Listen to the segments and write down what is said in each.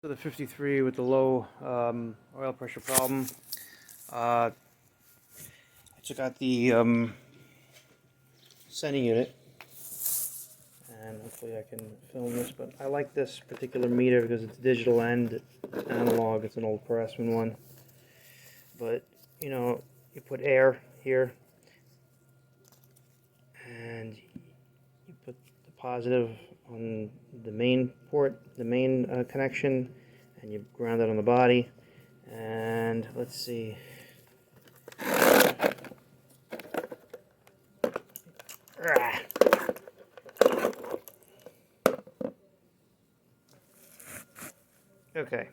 To the 53 with the low oil pressure problem. I took out the sending unit, and hopefully I can film this, but I like this particular meter because it's digital and analog. It's an old Craftsman one, but you know, you put air here and you put the positive on the main port, the main connection, and you ground it on the body. And let's see. Okay.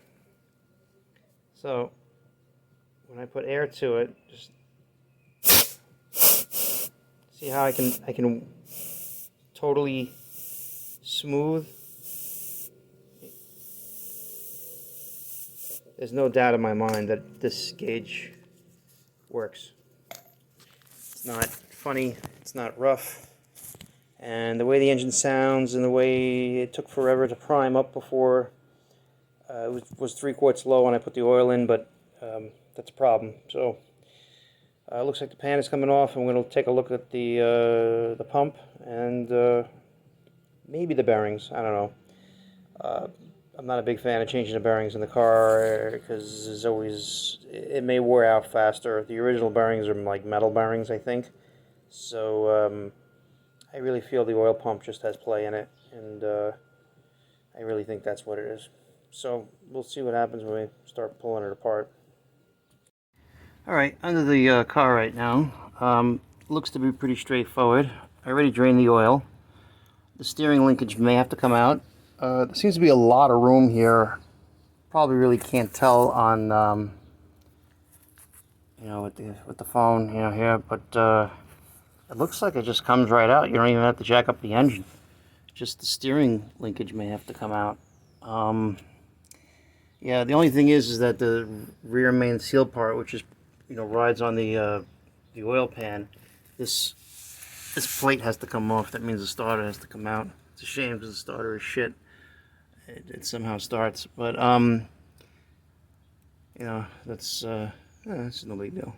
So when I put air to it, just see how I can totally smooth. There's no doubt in my mind that this gauge works. It's not funny, it's not rough, and the way the engine sounds and the way it took forever to prime up before it was 3/4 low when I put the oil in, but that's a problem. So it looks like the pan is coming off. I'm going to take a look at the pump and maybe the bearings. I don't know. I'm not a big fan of changing the bearings in the car because it may wear out faster. The original bearings are like metal bearings, I think. So I really feel the oil pump just has play in it, and I really think that's what it is. So we'll see what happens when we start pulling it apart. Alright, under the car right now. Looks to be pretty straightforward. I already drained the oil. The steering linkage may have to come out. There seems to be a lot of room here. Probably really can't tell on you know, with the phone, you know, here, but it looks like it just comes right out. You don't even have to jack up the engine. Just the steering linkage may have to come out. Yeah, the only thing is that the rear main seal part, which is, you know, rides on the oil pan, this plate has to come off. That means the starter has to come out. It's a shame because the starter is shit. It somehow starts, but you know, that's no big deal.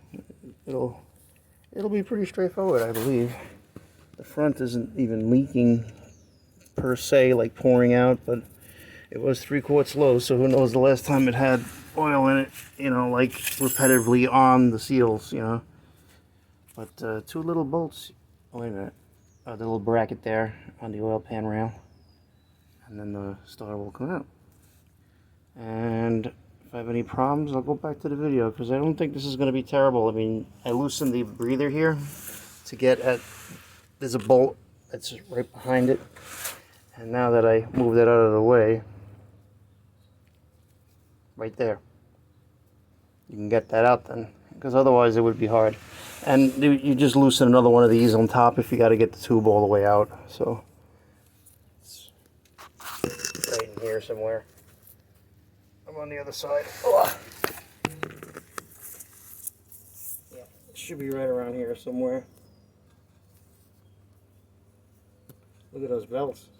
It'll be pretty straightforward, I believe. The front isn't even leaking per se, like pouring out, but it was 3/4 low, so who knows the last time it had oil in it, you know, like repetitively on the seals, you know. But two little bolts. Oh, wait a minute. The little bracket there on the oil pan rail, and then the starter will come out. And if I have any problems, I'll go back to the video, because I don't think this is going to be terrible. I mean, I loosened the breather here to get at, there's a bolt that's right behind it, and now that I move that out of the way, right there, you can get that out then, because otherwise it would be hard. And you just loosen another one of these on top if you got to get the tube all the way out. So it's right in here somewhere. I'm on the other side. Oh. Yeah, it should be right around here somewhere. Look at those belts.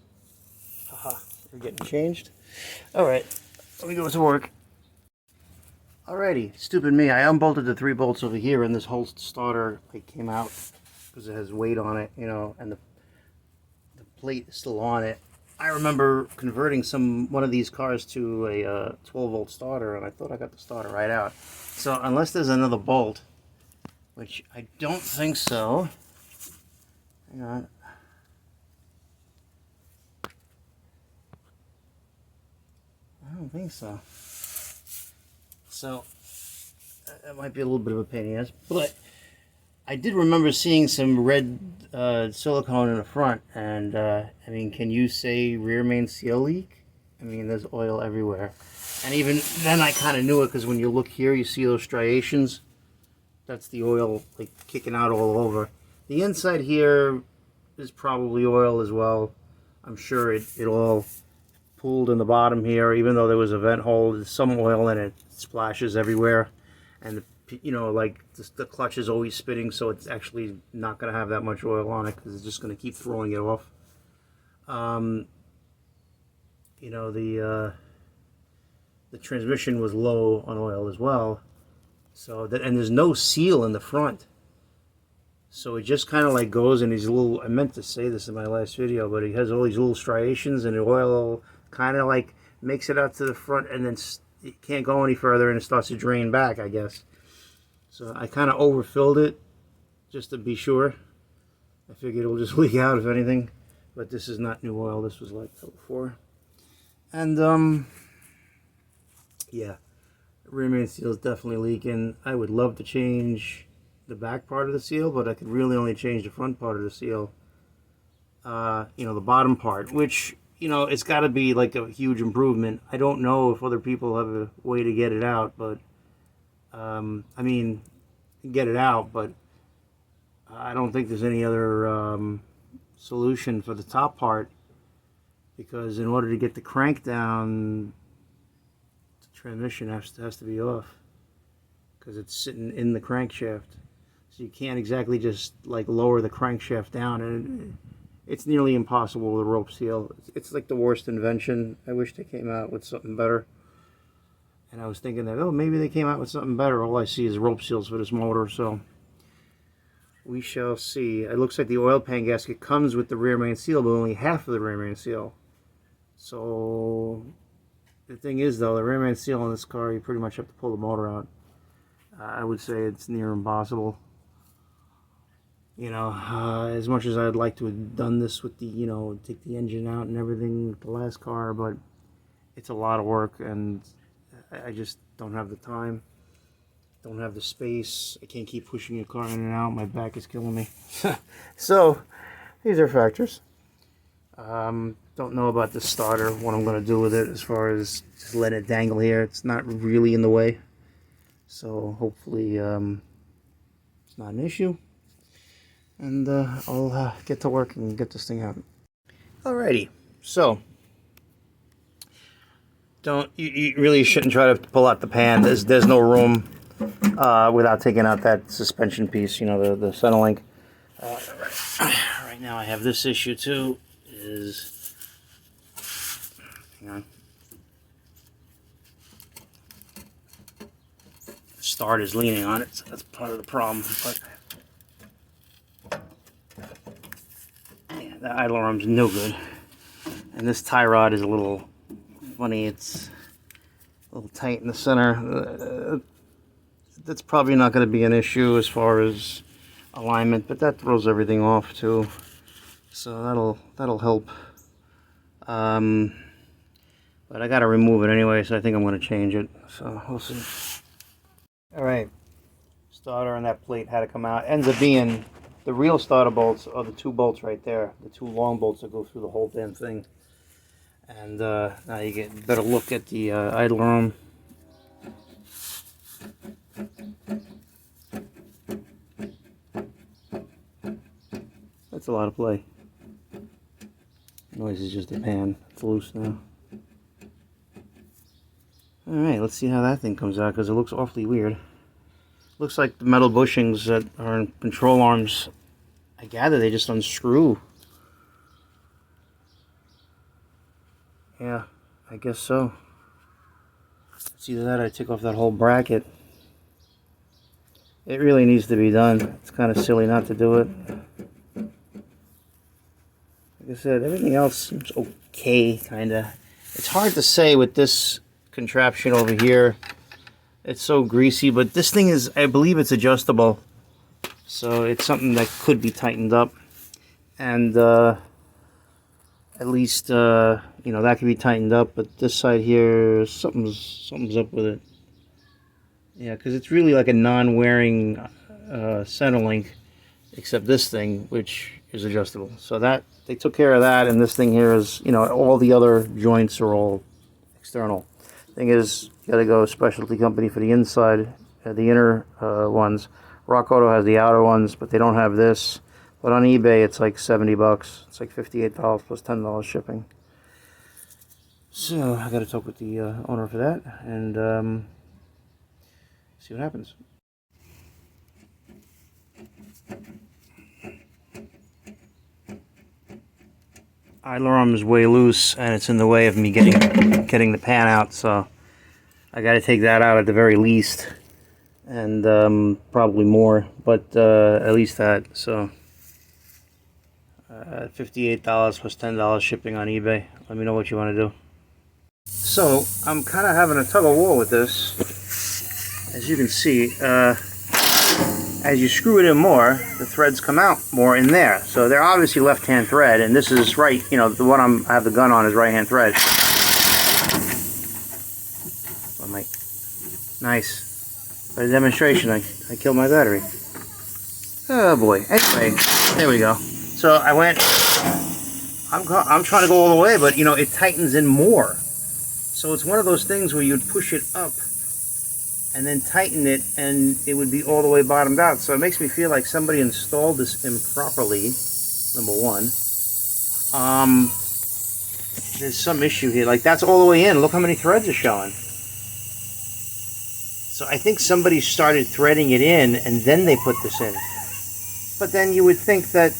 Haha, they're getting changed. Alright, let me go to work. Alrighty, stupid me. I unbolted the 3 bolts over here, and this whole starter plate came out because it has weight on it, you know, and the plate is still on it. I remember converting one of these cars to a 12-volt starter, and I thought I got the starter right out. So unless there's another bolt, which I don't think so. Hang on. I don't think so. So that might be a little bit of a pain in the ass, but I did remember seeing some red silicone in the front, and I mean, can you say rear main seal leak? I mean, there's oil everywhere, and even then I kind of knew it, because when you look here, you see those striations. That's the oil like kicking out all over. The inside here is probably oil as well. I'm sure it all pooled in the bottom here, even though there was a vent hole. There's some oil in it. It splashes everywhere, and you know, like the clutch is always spinning, so it's actually not going to have that much oil on it because it's just going to keep throwing it off. You know, the the transmission was low on oil as well. So that, and there's no seal in the front. So it just kind of like goes in these little, I meant to say this in my last video, but it has all these little striations, and the oil kind of like makes it out to the front, and then it can't go any further, and it starts to drain back, I guess. So I kind of overfilled it just to be sure. I figured it'll just leak out if anything, but this is not new oil. This was like that before. And yeah, rear main seal is definitely leaking. I would love to change the back part of the seal, but I could really only change the front part of the seal. You know, the bottom part, which, you know, it's got to be like a huge improvement. I don't know if other people have a way to get it out, but I mean, get it out, but I don't think there's any other solution for the top part, because in order to get the crank down, the transmission has to be off, because it's sitting in the crankshaft. So you can't exactly just like lower the crankshaft down, and it's nearly impossible with a rope seal. It's like the worst invention. I wish they came out with something better. And I was thinking that, oh, maybe they came out with something better. All I see is rope seals for this motor, so we shall see. It looks like the oil pan gasket comes with the rear main seal, but only half of the rear main seal. So the thing is, though, the rear main seal on this car, you pretty much have to pull the motor out. I would say it's near impossible. You know, as much as I'd like to have done this with the, you know, take the engine out and everything with the last car, but it's a lot of work, and I just don't have the time, don't have the space. I can't keep pushing a car in and out. My back is killing me. So, these are factors. Don't know about the starter, what I'm going to do with it as far as just let it dangle here. It's not really in the way. So, hopefully, it's not an issue. And I'll get to work and get this thing out. Alrighty, so you really shouldn't try to pull out the pan. There's no room without taking out that suspension piece. You know, the center link. Right now I have this issue too. Hang on. The start is leaning on it, so that's part of the problem. But the idle arm's no good, and this tie rod is a little funny. It's a little tight in the center. That's probably not going to be an issue as far as alignment, but that throws everything off too, so that'll help. But I got to remove it anyway, so I think I'm going to change it, so we'll see. Alright, starter on that plate had to come out. Ends up being the real starter bolts are the two bolts right there, the two long bolts that go through the whole damn thing. And now you get a better look at the idler arm. That's a lot of play. Noise is just a pan. It's loose now. Alright, let's see how that thing comes out, because it looks awfully weird. Looks like the metal bushings that are in control arms, I gather they just unscrew. Yeah, I guess so. It's either that or I take off that whole bracket. It really needs to be done. It's kind of silly not to do it. Like I said, everything else seems okay, kind of. It's hard to say with this contraption over here. It's so greasy, but this thing is, I believe it's adjustable. So it's something that could be tightened up. And at least, you know, that could be tightened up. But this side here, something's up with it. Yeah, because it's really like a non-wearing center link, except this thing, which is adjustable. So that, they took care of that, and this thing here is, you know, all the other joints are all external. Thing is, you gotta go specialty company for the inside, the inner ones. Rock Auto has the outer ones, but they don't have this. But on eBay, it's like 70 bucks. It's like $58 plus $10 shipping. So I gotta talk with the owner for that, and see what happens. Idler arm is way loose, and it's in the way of me getting the pan out, so I got to take that out at the very least, and probably more, but at least that. So $58 plus $10 shipping on eBay. Let me know what you want to do. So I'm kind of having a tug of war with this. As you can see, as you screw it in more, the threads come out more in there. So they're obviously left-hand thread, and this is right. You know, the one I have the gun on is right-hand thread. Oh my, nice. For the demonstration, I killed my battery. Oh boy. Anyway, there we go. So I went. I'm trying to go all the way, but you know it tightens in more. So it's one of those things where you'd push it up and then tighten it, and it would be all the way bottomed out. So it makes me feel like somebody installed this improperly. Number one, there's some issue here. Like that's all the way in. Look how many threads are showing. So I think somebody started threading it in, and then they put this in. But then you would think that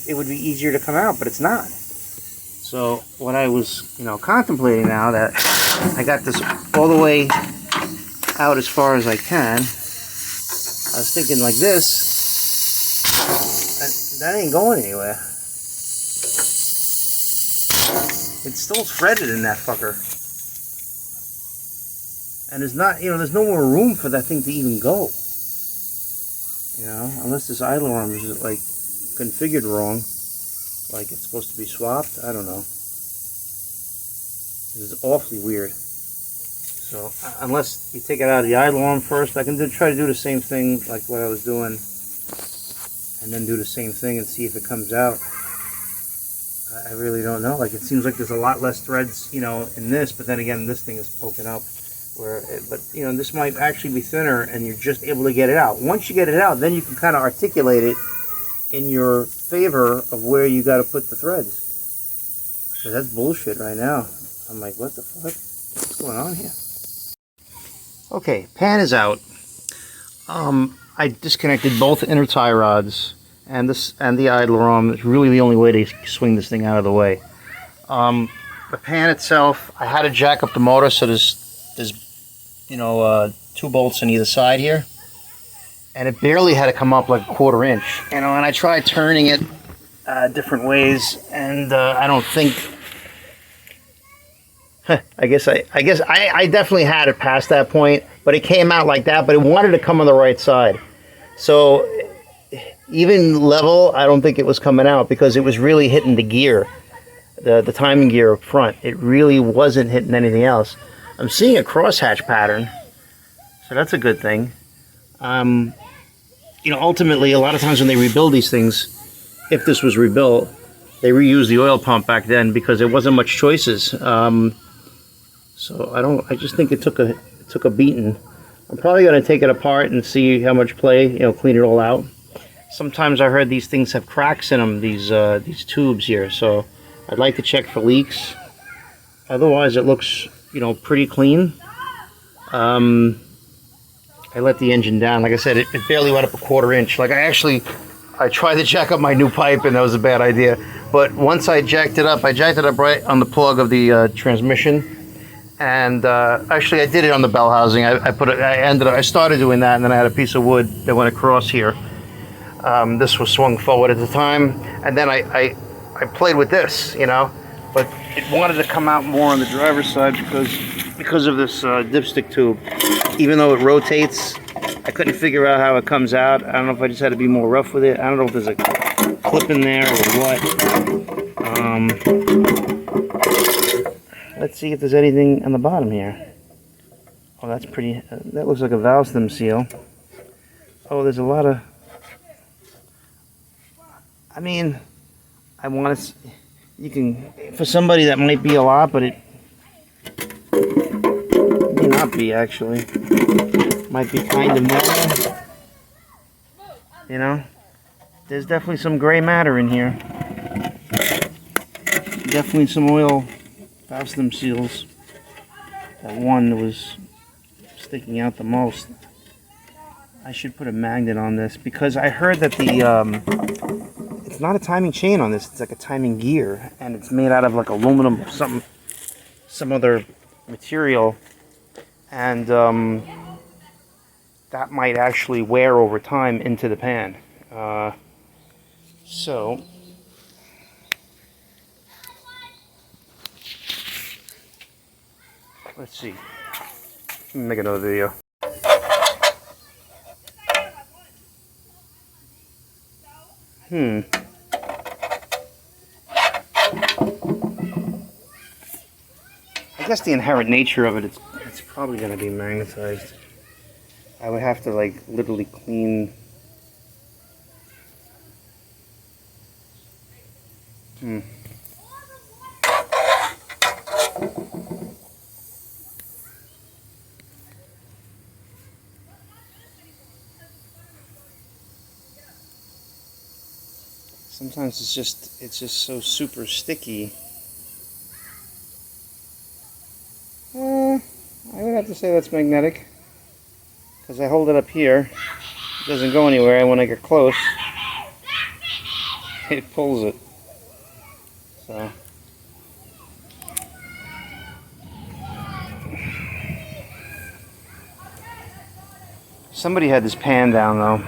it would be easier to come out, but it's not. So what I was, you know, contemplating now that I got this all the way out as far as I can, I was thinking like this, that ain't going anywhere. It's still threaded in that fucker. And there's not, you know, there's no more room for that thing to even go. You know, unless this idler arm is like configured wrong, like it's supposed to be swapped. I don't know. This is awfully weird. So unless you take it out of the idler arm first, I can try to do the same thing like what I was doing, and then do the same thing and see if it comes out. I really don't know. Like it seems like there's a lot less threads, you know, in this, but then again, this thing is poking up. But you know, this might actually be thinner, and you're just able to get it out. Once you get it out, then you can kind of articulate it in your favor of where you got to put the threads. So that's bullshit right now. I'm like, what the fuck? What's going on here? Okay, pan is out. I disconnected both inner tie rods and the idler arm. It's really the only way to swing this thing out of the way. The pan itself, I had to jack up the motor, so there's you know, 2 bolts on either side here, and it barely had to come up like a 1/4 inch. You know, and I tried turning it different ways, and I don't think. I guess I definitely had it past that point, but it came out like that. But it wanted to come on the right side, so even level, I don't think it was coming out because it was really hitting the gear, the timing gear up front. It really wasn't hitting anything else. I'm seeing a crosshatch pattern, so that's a good thing. You know, ultimately, a lot of times when they rebuild these things, if this was rebuilt, they reused the oil pump back then because there wasn't much choices. So I just think it took a beating. I'm probably going to take it apart and see how much play, you know, clean it all out. Sometimes I heard these things have cracks in them, these tubes here, so I'd like to check for leaks. Otherwise, it looks, you know, pretty clean. I let the engine down. Like I said, it barely went up a 1/4 inch. Like I tried to jack up my new pipe, and that was a bad idea. But once I jacked it up right on the plug of the transmission. And actually, I did it on the bell housing. I started doing that, and then I had a piece of wood that went across here. This was swung forward at the time, and then I played with this, you know. But it wanted to come out more on the driver's side because of this dipstick tube. Even though it rotates, I couldn't figure out how it comes out. I don't know if I just had to be more rough with it. I don't know if there's a clip in there or what. Let's see if there's anything on the bottom here. Oh, that's pretty. That looks like a valve stem seal. Oh, there's a lot of. I mean, I want to. You can, for somebody that might be a lot, but it may not be actually. Might be kind of more. You know, there's definitely some gray matter in here. Definitely some oil valve stem seals. That one was sticking out the most. I should put a magnet on this because I heard that it's not a timing chain on this. It's like a timing gear, and it's made out of like aluminum or something some other material, and that might actually wear over time into the pan. So let's see. Let me make another video. I guess the inherent nature of it's probably going to be magnetized. I would have to like literally clean. Sometimes it's just so super sticky. I would have to say that's magnetic, because I hold it up here, it doesn't go anywhere, and when I get close, it pulls it. So somebody had this pan down though.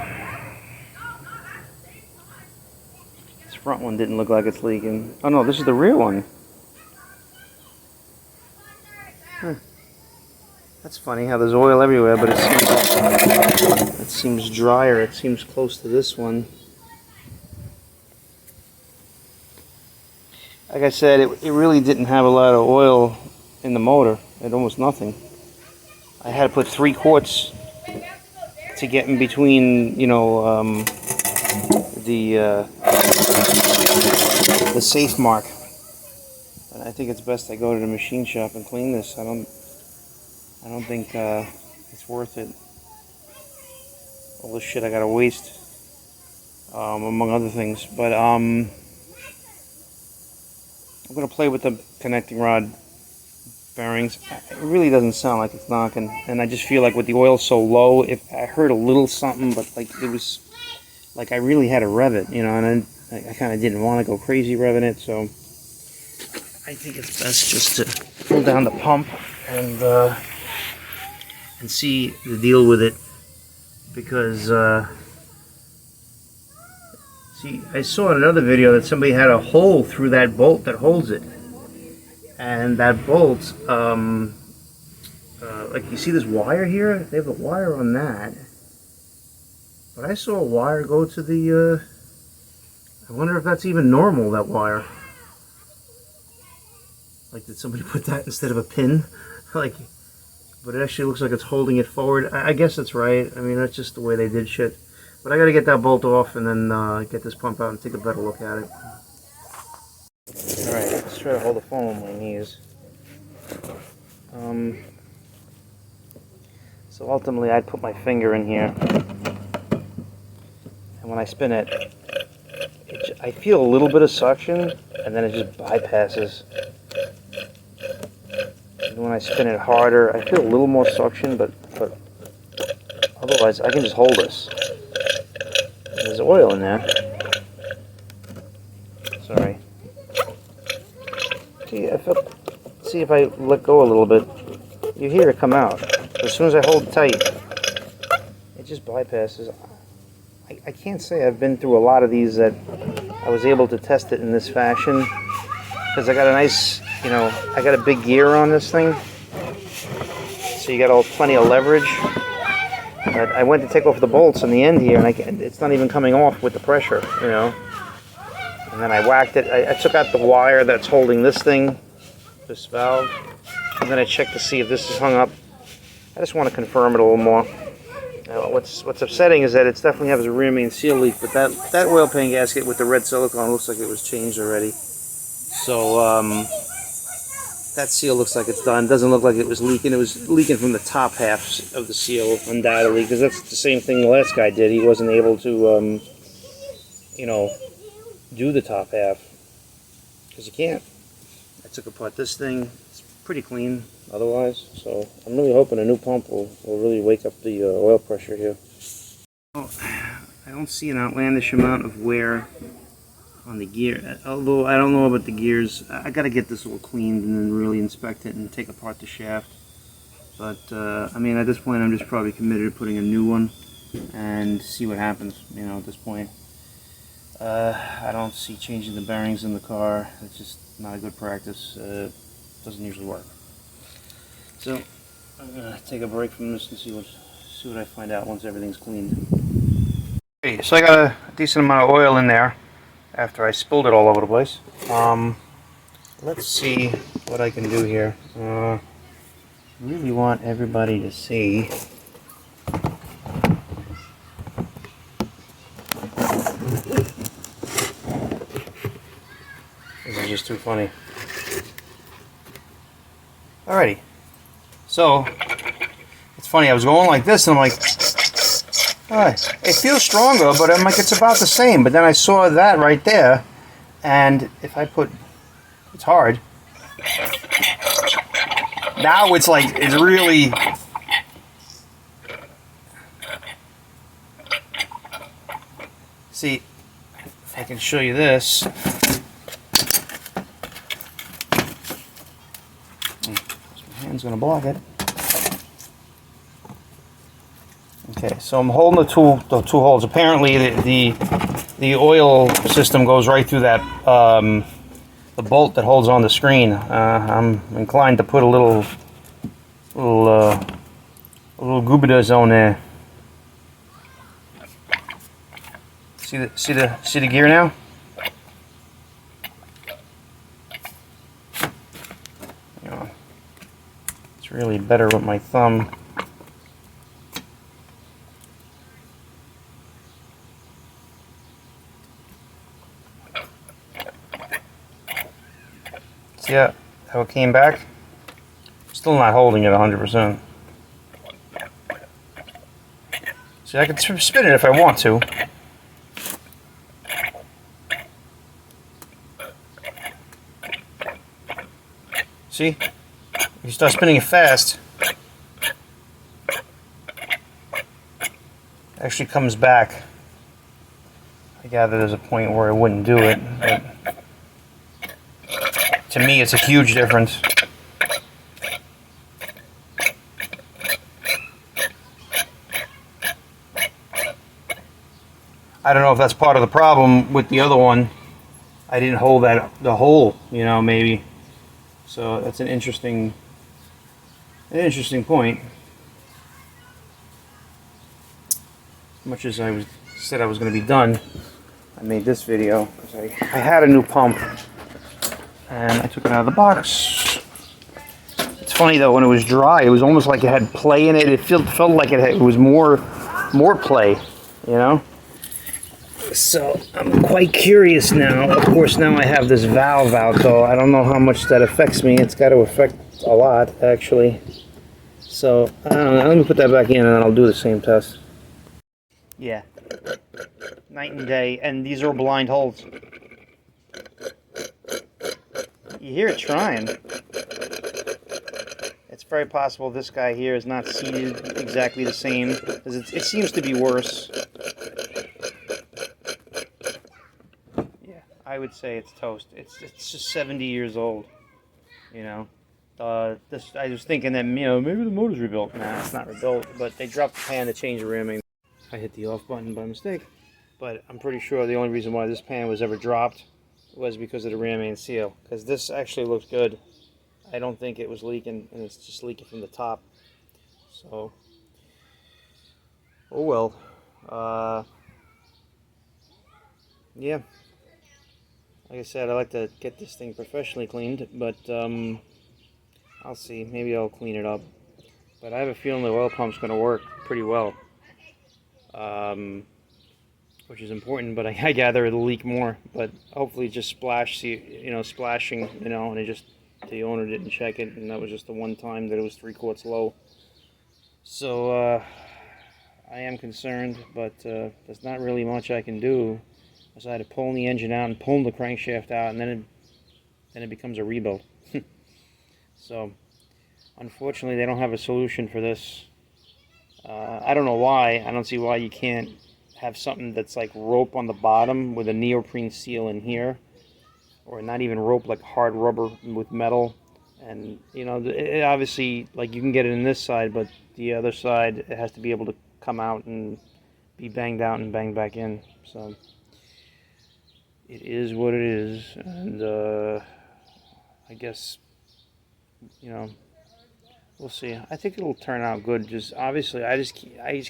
This front one didn't look like it's leaking. Oh no, this is the rear one. That's funny how there's oil everywhere, but it seems drier. It seems close to this one. Like I said, it really didn't have a lot of oil in the motor. It had almost nothing. I had to put 3 quarts to get in between, you know, the safe mark. And I think it's best I go to the machine shop and clean this. I don't think it's worth it. All this shit I gotta waste, among other things. But I'm gonna play with the connecting rod bearings. It really doesn't sound like it's knocking, and I just feel like with the oil so low, if I heard a little something, but like it was like I really had to rev it, you know, and I kind of didn't want to go crazy revving it, so I think it's best just to pull down the pump and see the deal with it, because see, I saw in another video that somebody had a hole through that bolt that holds it, and that bolt, like you see this wire here, they have a wire on that, but I saw a wire go to the, I wonder if that's even normal, that wire. Like, did somebody put that instead of a pin? Like, but it actually looks like it's holding it forward. I guess that's right. I mean, that's just the way they did shit. But I gotta get that bolt off and then get this pump out and take a better look at it. Alright, let's try to hold the phone on my knees. So ultimately I'd put my finger in here, and when I spin it, I feel a little bit of suction, and then it just bypasses. And when I spin it harder, I feel a little more suction, but otherwise I can just hold this. There's oil in there. Sorry. See if I let go a little bit, you hear it come out. As soon as I hold tight, it just bypasses. I can't say I've been through a lot of these that I was able to test it in this fashion, because I got a nice, you know, I got a big gear on this thing, so you got plenty of leverage. But I went to take off the bolts in the end here, and it's not even coming off with the pressure, you know. And then I whacked it. I took out the wire that's holding this thing, this valve, and then I checked to see if this is hung up. I just want to confirm it a little more. What's upsetting is that it definitely has a rear main seal leak, but that oil pan gasket with the red silicone looks like it was changed already. So that seal looks like it's done. Doesn't look like it was leaking. It was leaking from the top half of the seal, undoubtedly, because that's the same thing the last guy did. He wasn't able to, you know, do the top half, because you can't. I took apart this thing. It's pretty clean otherwise, so I'm really hoping a new pump will really wake up the oil pressure here. Well, I don't see an outlandish amount of wear on the gear. Although I don't know about the gears. I gotta get this all cleaned and then really inspect it and take apart the shaft. But I mean, at this point, I'm just probably committed to putting a new one and see what happens. You know, at this point, I don't see changing the bearings in the car. It's just not a good practice. Doesn't usually work. So I'm gonna take a break from this and see what I find out once everything's cleaned. Okay, so I got a decent amount of oil in there after I spilled it all over the place. Let's see what I can do here. I really want everybody to see. This is just too funny. Alrighty. So, it's funny, I was going like this and I'm like, alright, it feels stronger, but I'm like, it's about the same. But then I saw that right there, and if I put, it's hard. Now it's like, it's really, see, if I can show you this. My hand's gonna block it. Okay, so I'm holding the two holes. Apparently, the oil system goes right through that the bolt that holds on the screen. I'm inclined to put a little goobitas on there. See the gear now? You know, it's really better with my thumb. See how it came back? Still not holding it 100%. See, I can spin it if I want to. See? If you start spinning it fast, it actually comes back. I gather there's a point where it wouldn't do it, but to me it's a huge difference. I don't know if that's part of the problem with the other one. I didn't hold the hole, you know, maybe. So that's an interesting point. As much as I said I was going to be done, I made this video because I had a new pump and I took it out of the box. It's funny though, when it was dry, it was almost like it had play in it. It felt like it was more play, you know. So I'm quite curious now. Of course, now I have this valve out, though. I don't know how much that affects me. It's got to affect a lot, actually. So I don't know. Let me put that back in, and then I'll do the same test. Yeah, night and day, and these are blind holes. You hear it trying. It's very possible this guy here is not seated exactly the same, because it seems to be worse. I would say it's toast. It's just 70 years old, you know. I was thinking that, you know, maybe the motor's rebuilt. Nah, it's not rebuilt, but they dropped the pan to change the ramming. I hit the off button by mistake, but I'm pretty sure the only reason why this pan was ever dropped was because of the ramming seal, because this actually looks good. I don't think it was leaking, and it's just leaking from the top. So, oh well. Yeah. Like I said, I like to get this thing professionally cleaned, but I'll see. Maybe I'll clean it up. But I have a feeling the oil pump's going to work pretty well, which is important. But I gather it'll leak more. But hopefully, just splashing, you know, and the owner didn't check it, and that was just the one time that it was 3/4 low. So I am concerned, but there's not really much I can do. So I had to pull the engine out and pull the crankshaft out, and then it becomes a rebuild. So, unfortunately, they don't have a solution for this. I don't know why. I don't see why you can't have something that's like rope on the bottom with a neoprene seal in here, or not even rope, like hard rubber with metal. And you know, it obviously, like, you can get it in this side, but the other side, it has to be able to come out and be banged out and banged back in. So it is what it is, and I guess, you know, we'll see. I think it'll turn out good. Just obviously, I just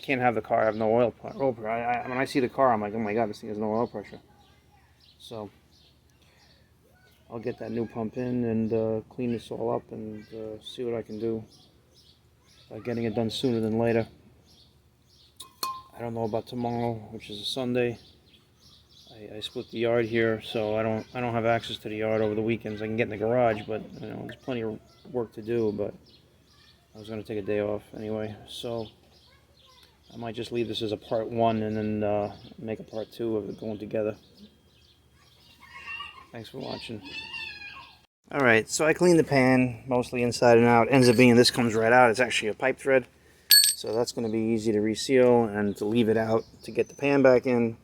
can't have the car have no oil pressure. When I see the car, I'm like, oh my god, this thing has no oil pressure. So I'll get that new pump in and clean this all up and see what I can do by getting it done sooner than later. I don't know about tomorrow, which is a Sunday. I split the yard here, so I don't have access to the yard over the weekends. I can get in the garage, but you know, there's plenty of work to do. But I was going to take a day off anyway, so I might just leave this as a part 1 and then make a part 2 of it going together. Thanks for watching. Alright, so I cleaned the pan mostly inside and out. Ends up being this comes right out. It's actually a pipe thread, so that's going to be easy to reseal and to leave it out to get the pan back in.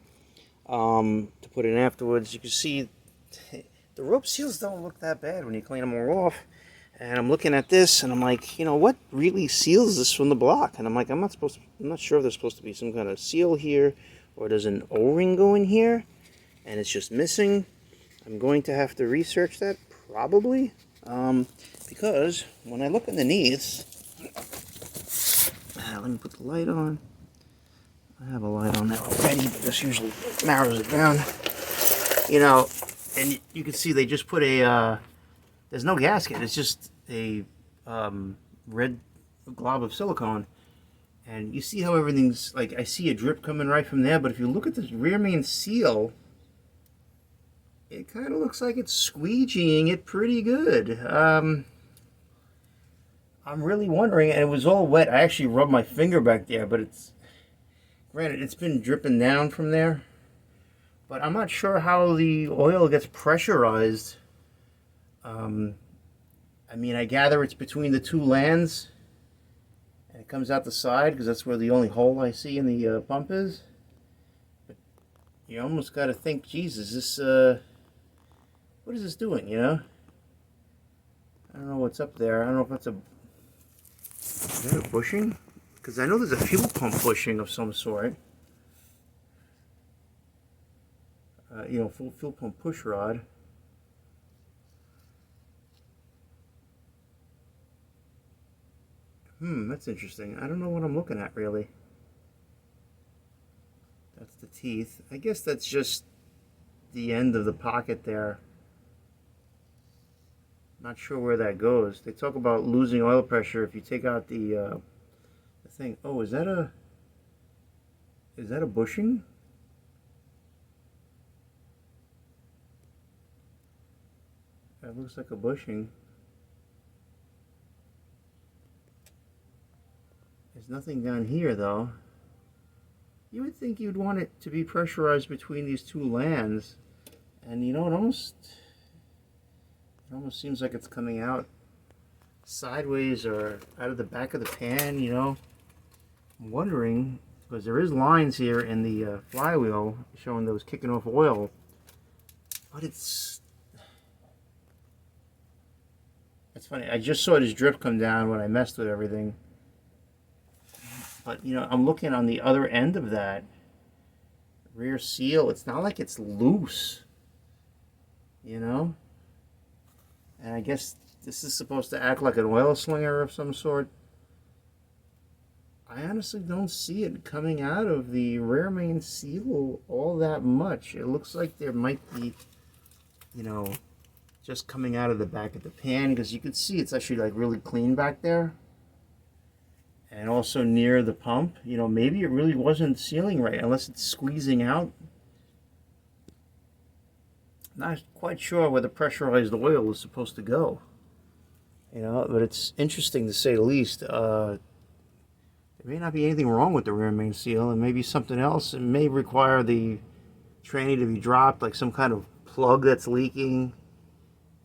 To put in afterwards. You can see the rope seals don't look that bad when you clean them all off. And I'm looking at this and I'm like, you know, what really seals this from the block? And I'm like, I'm not sure if there's supposed to be some kind of seal here, or there's an O-ring going here and it's just missing. I'm going to have to research that probably, because when I look underneath, let me put the light on. I have a light on there already, but this usually narrows it down. You know, and you can see they just put a, there's no gasket. It's just a red glob of silicone. And you see how everything's, like, I see a drip coming right from there, but if you look at this rear main seal, it kind of looks like it's squeegeeing it pretty good. I'm really wondering, and it was all wet. I actually rubbed my finger back there, but it's, granted, it's been dripping down from there, but I'm not sure how the oil gets pressurized. I mean, I gather it's between the two lands, and it comes out the side, because that's where the only hole I see in the pump is. But you almost got to think, Jesus, this, what is this doing, you know? I don't know what's up there. I don't know if that's is that a bushing? Because I know there's a fuel pump bushing of some sort. You know, fuel pump push rod. That's interesting. I don't know what I'm looking at, really. That's the teeth. I guess that's just the end of the pocket there. Not sure where that goes. They talk about losing oil pressure if you take out the thing. Oh, is that a bushing? That looks like a bushing. There's nothing down here, though. You would think you'd want it to be pressurized between these two lands, and you know, it almost seems like it's coming out sideways or out of the back of the pan, you know. I'm wondering, because there is lines here in the flywheel showing that it was kicking off oil, but it's funny. I just saw this drip come down when I messed with everything, but you know, I'm looking on the other end of that rear seal. It's not like it's loose, you know. And I guess this is supposed to act like an oil slinger of some sort. I honestly don't see it coming out of the rear main seal all that much. It looks like there might be, you know, just coming out of the back of the pan, because you can see it's actually like really clean back there. And also near the pump, you know, maybe it really wasn't sealing right unless it's squeezing out. Not quite sure where the pressurized oil is supposed to go. You know, but it's interesting to say the least. There may not be anything wrong with the rear main seal, and maybe something else. It may require the tranny to be dropped, like some kind of plug that's leaking.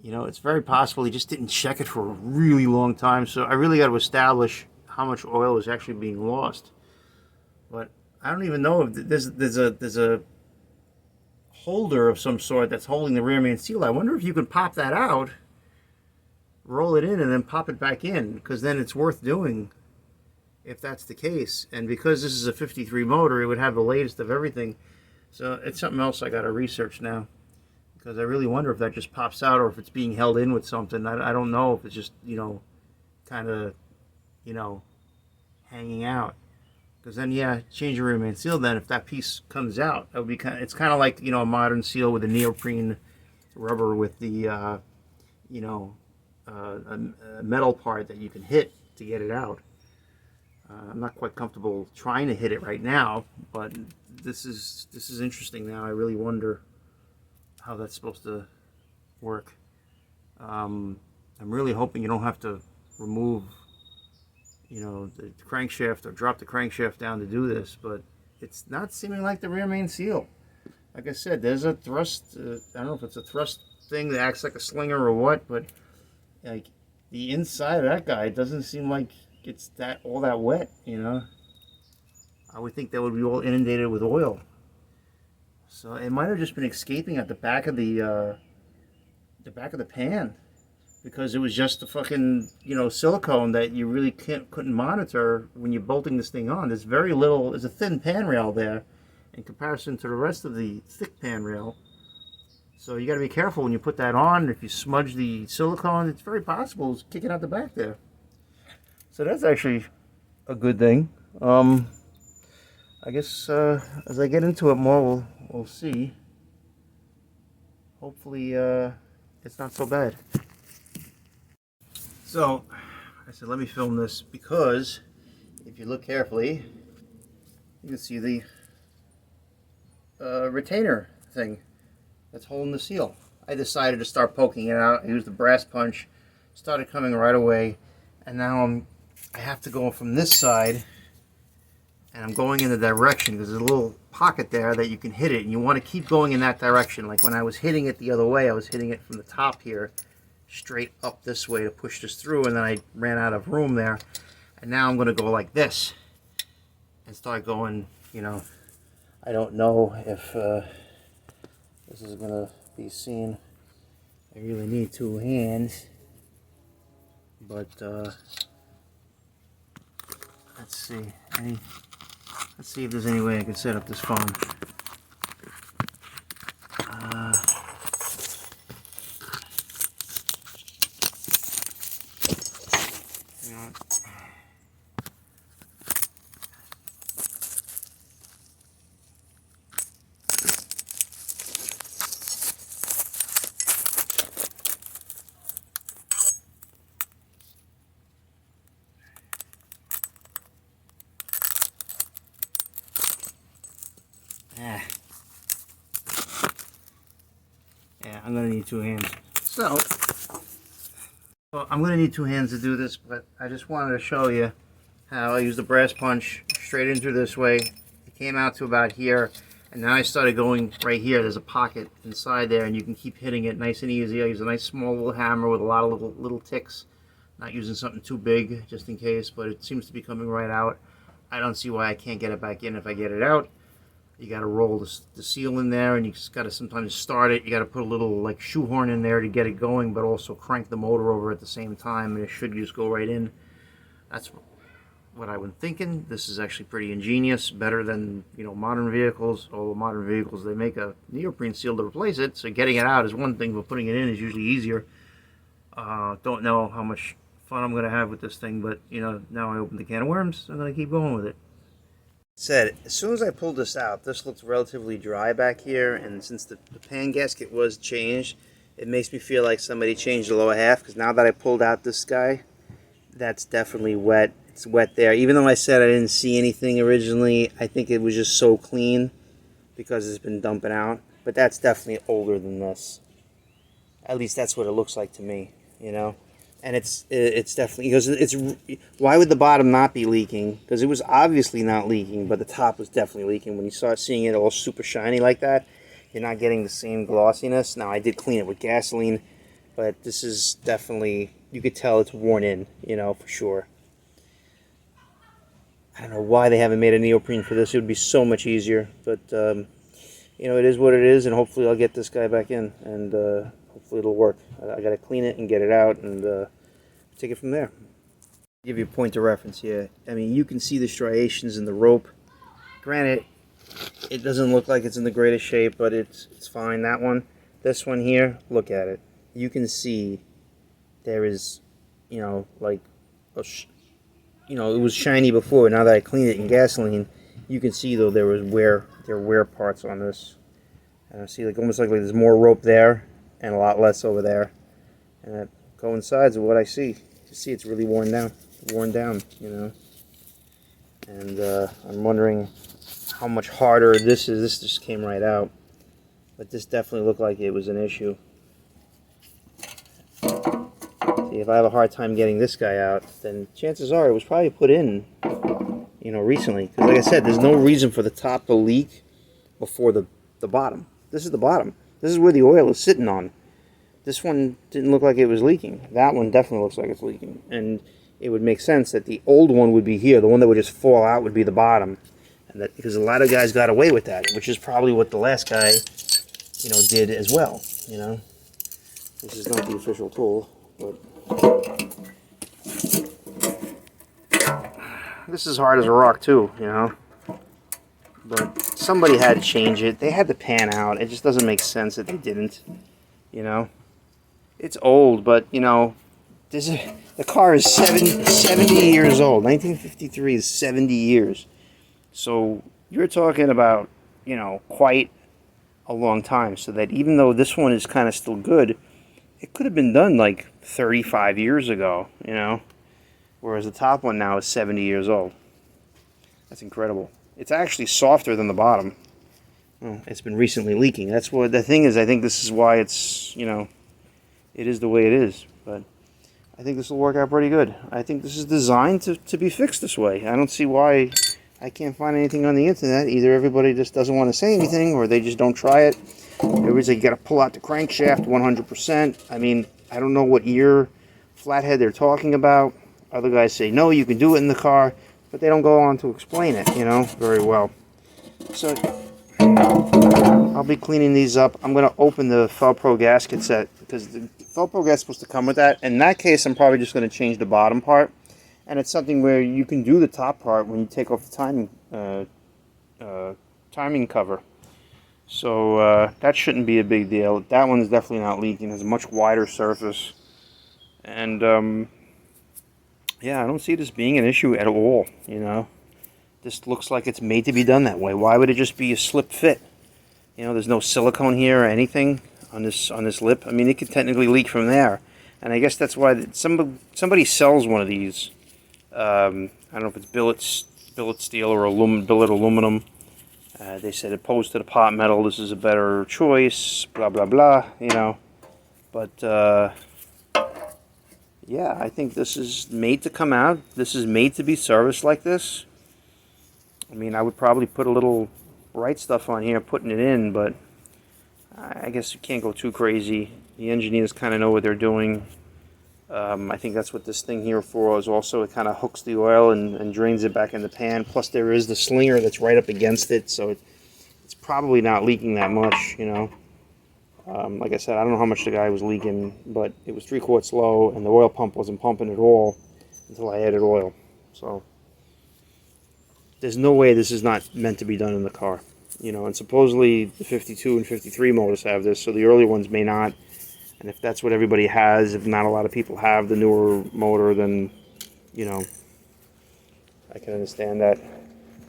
You know, it's very possible he just didn't check it for a really long time, so I really got to establish how much oil is actually being lost. But I don't even know if there's a holder of some sort that's holding the rear main seal. I wonder if you can pop that out, roll it in, and then pop it back in, because then it's worth doing if that's the case. And because this is a 53 motor, it would have the latest of everything. So it's something else I got to research now, because I really wonder if that just pops out or if it's being held in with something. I don't know if it's just, you know, kind of, you know, hanging out. Because then, yeah, change your rear main seal. Then, if that piece comes out, that would be kind of, it's kind of like, you know, a modern seal with a neoprene rubber with the, you know, a metal part that you can hit to get it out. I'm not quite comfortable trying to hit it right now, but this is interesting now. I really wonder how that's supposed to work. I'm really hoping you don't have to remove, you know, the crankshaft or drop the crankshaft down to do this, but it's not seeming like the rear main seal. Like I said, there's a thrust, I don't know if it's a thrust thing that acts like a slinger or what, but like the inside of that guy doesn't seem like it's that all that wet, you know. I would think that would be all inundated with oil. So it might have just been escaping at the back of the pan, because it was just the fucking, you know, silicone that you really couldn't monitor when you're bolting this thing on. There's very little, there's a thin pan rail there in comparison to the rest of the thick pan rail. So you got to be careful when you put that on. If you smudge the silicone, it's very possible it's kicking out the back there. So that's actually a good thing. I guess as I get into it more, we'll see. Hopefully it's not so bad. So I said, let me film this, because if you look carefully, you can see the retainer thing that's holding the seal. I decided to start poking it out. I used the brass punch, started coming right away, and now I have to go from this side, and I'm going in the direction. There's a little pocket there that you can hit it, and you want to keep going in that direction. Like when I was hitting it the other way, I was hitting it from the top here, straight up this way to push this through, and then I ran out of room there. And now I'm going to go like this and start going, you know. I don't know if this is going to be seen. I really need two hands, but let's see. Let's see if there's any way I can set up this phone. You know, yeah, I'm gonna need two hands. So I'm gonna need two hands to do this, but I just wanted to show you how I used the brass punch straight in through this way. It came out to about here, and now I started going right here. There's a pocket inside there, and you can keep hitting it nice and easy. I use a nice small little hammer with a lot of little ticks. Not using something too big, just in case, but it seems to be coming right out. I don't see why I can't get it back in if I get it out. You got to roll the seal in there, and you just got to sometimes start it. You got to put a little like shoehorn in there to get it going, but also crank the motor over at the same time, and it should just go right in. That's what I was thinking. This is actually pretty ingenious, better than, you know, modern vehicles. All the modern vehicles, they make a neoprene seal to replace it, so getting it out is one thing, but putting it in is usually easier. Don't know how much fun I'm going to have with this thing, but, you know, now I opened the can of worms, I'm going to keep going with it. Said, as soon as I pulled this out, this looks relatively dry back here, and since the pan gasket was changed, it makes me feel like somebody changed the lower half, because now that I pulled out this guy, that's definitely wet. It's wet there. Even though I said I didn't see anything originally, I think it was just so clean because it's been dumping out. But that's definitely older than this. At least that's what it looks like to me, you know. And it's definitely, because it's, why would the bottom not be leaking? Because it was obviously not leaking, but the top was definitely leaking. When you start seeing it all super shiny like that, you're not getting the same glossiness. Now, I did clean it with gasoline, but this is definitely, you could tell it's worn in, you know, for sure. I don't know why they haven't made a neoprene for this. It would be so much easier, but you know, it is what it is, and hopefully I'll get this guy back in, and hopefully it'll work. I got to clean it and get it out, and take it from there. Give you a point of reference here. I mean, you can see the striations in the rope. Granted, it doesn't look like it's in the greatest shape, but it's fine. That one, this one here, look at it. You can see there is, you know, like, you know, it was shiny before. Now that I cleaned it in gasoline, you can see though there were wear parts on this. See, like almost like there's more rope there and a lot less over there, and that coincides with what I see. You see, it's really worn down, you know. And I'm wondering how much harder this is. This just came right out, but this definitely looked like it was an issue. See, if I have a hard time getting this guy out, then chances are it was probably put in, you know, recently. Because like I said, there's no reason for the top to leak before the bottom. This is the bottom. This is where the oil is sitting on. This one didn't look like it was leaking. That one definitely looks like it's leaking. And it would make sense that the old one would be here. The one that would just fall out would be the bottom. And that, because a lot of guys got away with that, which is probably what the last guy, you know, did as well, you know. This is not the official tool, but this is hard as a rock too, you know. But somebody had to change it. They had to pan out. It just doesn't make sense that they didn't, you know. It's old, but, you know, the car is 70 years old. 1953 is 70 years. So you're talking about, you know, quite a long time. So that even though this one is kind of still good, it could have been done like 35 years ago, you know. Whereas the top one now is 70 years old. That's incredible. It's actually softer than the bottom. Well, it's been recently leaking. That's what the thing is. I think this is why it's, you know, it is the way it is. But I think this will work out pretty good. I think this is designed to be fixed this way. I don't see why I can't find anything on the internet. Either everybody just doesn't want to say anything, or they just don't try it. Everybody's like, you got to pull out the crankshaft 100%. I mean, I don't know what year flathead they're talking about. Other guys say, no, you can do it in the car, but they don't go on to explain it, you know, very well. So I'll be cleaning these up. I'm going to open the Felpro gasket set, because the Felpro gasket is supposed to come with that. In that case, I'm probably just going to change the bottom part. And it's something where you can do the top part when you take off the timing cover. So that shouldn't be a big deal. That one is definitely not leaking. It's a much wider surface. And yeah, I don't see this being an issue at all, you know. This looks like it's made to be done that way. Why would it just be a slip fit? You know, there's no silicone here or anything on this lip. I mean, it could technically leak from there. And I guess that's why somebody sells one of these. I don't know if it's billet steel or billet aluminum. They said opposed to the pot metal, this is a better choice, blah, blah, blah, you know. But, yeah, I think this is made to come out. This is made to be serviced like this. I mean, I would probably put a little bright stuff on here, putting it in, but I guess you can't go too crazy. The engineers kind of know what they're doing. I think that's what this thing here for is also. It kind of hooks the oil and drains it back in the pan. Plus there is the slinger that's right up against it, so it's probably not leaking that much, you know. Like I said, I don't know how much the guy was leaking, but it was 3/4 low, and the oil pump wasn't pumping at all until I added oil. So there's no way this is not meant to be done in the car, you know. And supposedly the 52 and 53 motors have this, so the early ones may not. And if that's what everybody has, if not a lot of people have the newer motor, then, you know, I can understand that.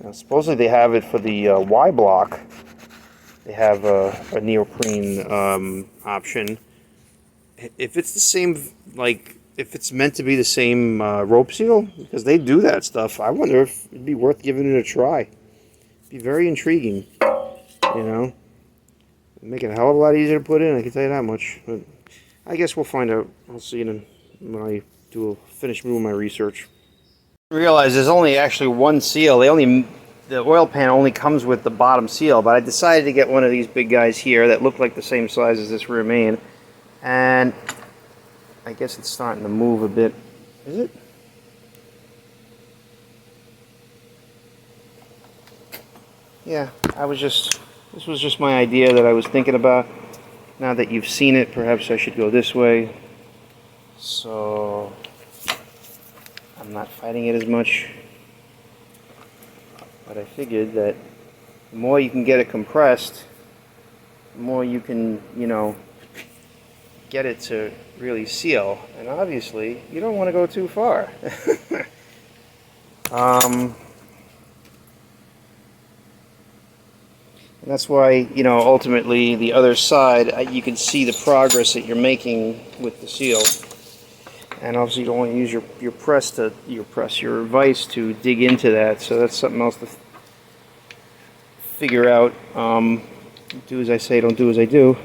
Now, supposedly they have it for the Y block. They have a neoprene option. If it's the same, like, if it's meant to be the same rope seal, because they do that stuff, I wonder if it'd be worth giving it a try. It'd be very intriguing, you know. It'd make it a hell of a lot easier to put in, I can tell you that much. But I guess we'll find out. I'll see it when I finish doing my research. I realize there's only actually one seal. The oil pan only comes with the bottom seal, but I decided to get one of these big guys here that look like the same size as this rear main. And I guess it's starting to move a bit. Is it? yeah, this was just my idea that I was thinking about. Now that you've seen it, perhaps I should go this way. So I'm not fighting it as much. But I figured that the more you can get it compressed, the more you can, you know, get it to really seal. And obviously, you don't want to go too far. And that's why, you know, ultimately the other side, you can see the progress that you're making with the seal. And obviously you don't want to use your vise to dig into that. So that's something else to figure out. Do as I say, don't do as I do.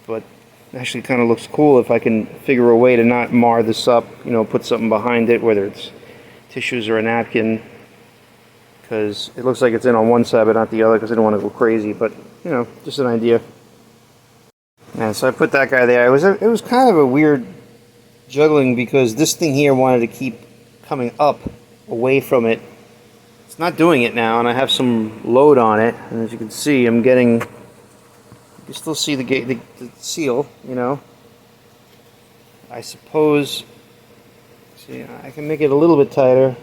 But it actually kind of looks cool if I can figure a way to not mar this up, you know, put something behind it, whether it's tissues or a napkin. Because it looks like it's in on one side but not the other because I don't want to go crazy, but you know, just an idea. And so I put that guy there. It was kind of a weird juggling because this thing here wanted to keep coming up away from it. It's not doing it now, and I have some load on it, and as you can see, I'm getting, you still see the seal, you know. I suppose, see, I can make it a little bit tighter.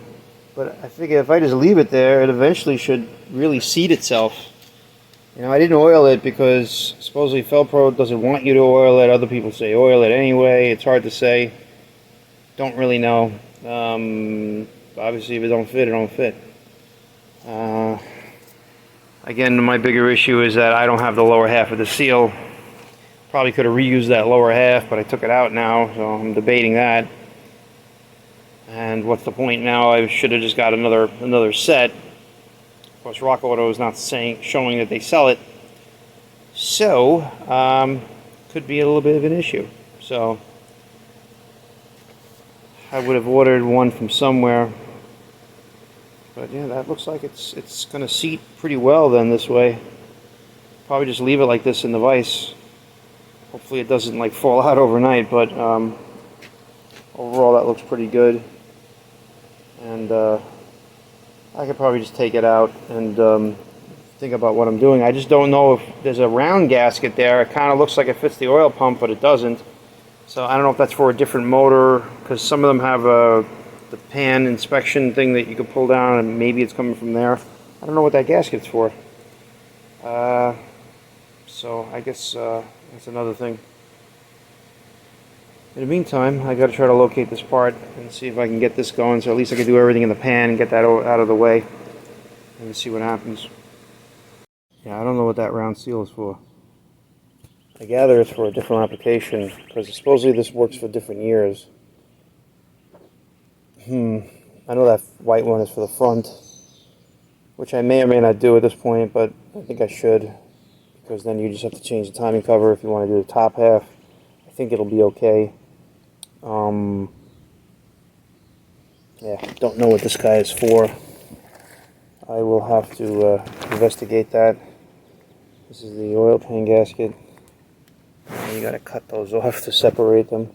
But I figure if I just leave it there, it eventually should really seat itself. You know, I didn't oil it because supposedly Felpro doesn't want you to oil it. Other people say oil it anyway. It's hard to say. Don't really know. Obviously, if it don't fit, it don't fit. Again, my bigger issue is that I don't have the lower half of the seal. Probably could have reused that lower half, but I took it out now, so I'm debating that. And what's the point now? I should have just got another set. Of course, Rock Auto is not showing that they sell it, so could be a little bit of an issue. So I would have ordered one from somewhere. But yeah, that looks like it's going to seat pretty well then this way. Probably just leave it like this in the vise. Hopefully it doesn't like fall out overnight, but overall that looks pretty good. And I could probably just take it out and think about what I'm doing. I just don't know if there's a round gasket there. It kind of looks like it fits the oil pump, but it doesn't. So I don't know if that's for a different motor, because some of them have the pan inspection thing that you can pull down, and maybe it's coming from there. I don't know what that gasket's for. So I guess that's another thing. In the meantime, I got to try to locate this part and see if I can get this going, so at least I can do everything in the pan and get that out of the way and see what happens. Yeah, I don't know what that round seal is for. I gather it's for a different application, because supposedly this works for different years. I know that white one is for the front, which I may or may not do at this point, but I think I should, because then you just have to change the timing cover if you want to do the top half. I think it'll be okay. Yeah, don't know what this guy is for. I will have to investigate that. This is the oil pan gasket. And you got to cut those off to separate them.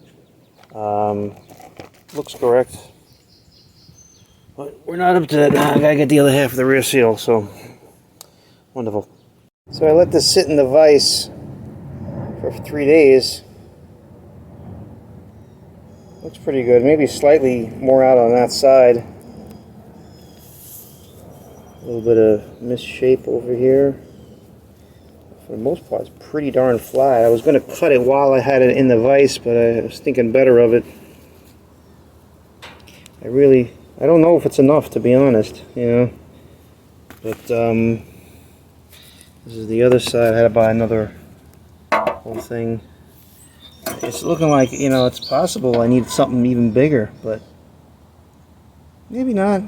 Looks correct. But we're not up to that now. I got to get the other half of the rear seal, so wonderful. So I let this sit in the vise for 3 days. Looks pretty good. Maybe slightly more out on that side. A little bit of misshape over here. For the most part, it's pretty darn flat. I was going to cut it while I had it in the vise, but I was thinking better of it. I don't know if it's enough, to be honest, you know. But this is the other side. I had to buy another whole thing. It's looking like, you know, it's possible I need something even bigger, but maybe not.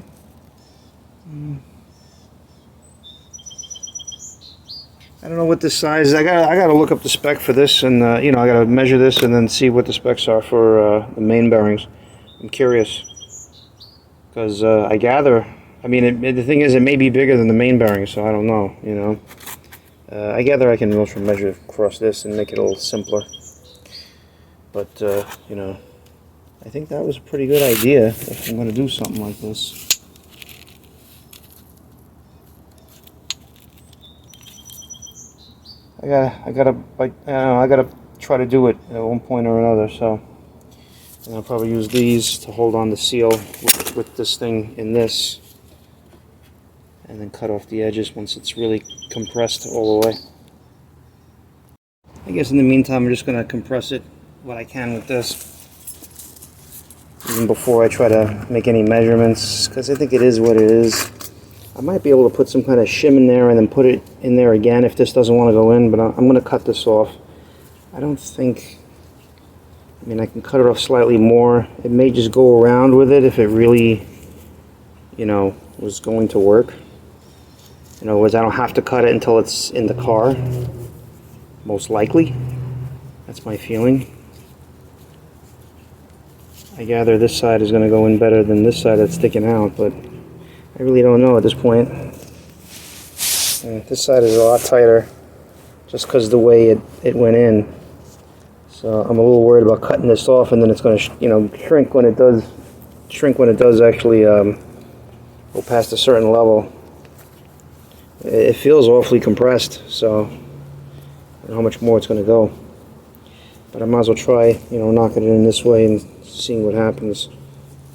I don't know what this size is. I gotta look up the spec for this, and you know, I gotta measure this and then see what the specs are for the main bearings. I'm curious, because I gather, I mean, the thing is, it may be bigger than the main bearing, so I don't know. You know, I gather I can also measure across this and make it a little simpler. But, you know, I think that was a pretty good idea if I'm going to do something like this. I gotta try to do it at one point or another. So I'll probably use these to hold on the seal with this thing in this, and then cut off the edges once it's really compressed all the way. I guess in the meantime, I'm just gonna compress it what I can with this, even before I try to make any measurements, because I think it is what it is. I might be able to put some kind of shim in there and then put it in there again if this doesn't want to go in, but I'm going to cut this off. I don't think, I mean, I can cut it off slightly more. It may just go around with it if it really, you know, was going to work. In other words, I don't have to cut it until it's in the car, most likely. That's my feeling. I gather this side is going to go in better than this side that's sticking out, but I really don't know at this point. And this side is a lot tighter just because of the way it went in. So I'm a little worried about cutting this off, and then it's going to shrink when it does actually go past a certain level. It feels awfully compressed, so I don't know how much more it's going to go. But I might as well try, knocking it in this way and seeing what happens.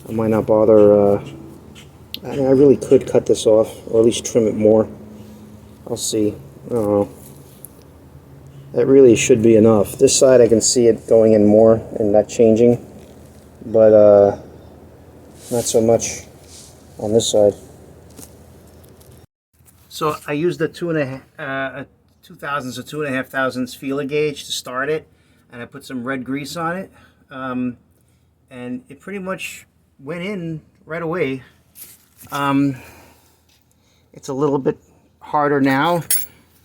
I might not bother. I mean, I really could cut this off, or at least trim it more. I'll see. I don't know. That really should be enough. This side I can see it going in more and not changing, but not so much on this side. So I used the 2.5 thousandths or 2.5 thousandths feeler gauge to start it, and I put some red grease on it, and it pretty much went in right away. It's a little bit harder now,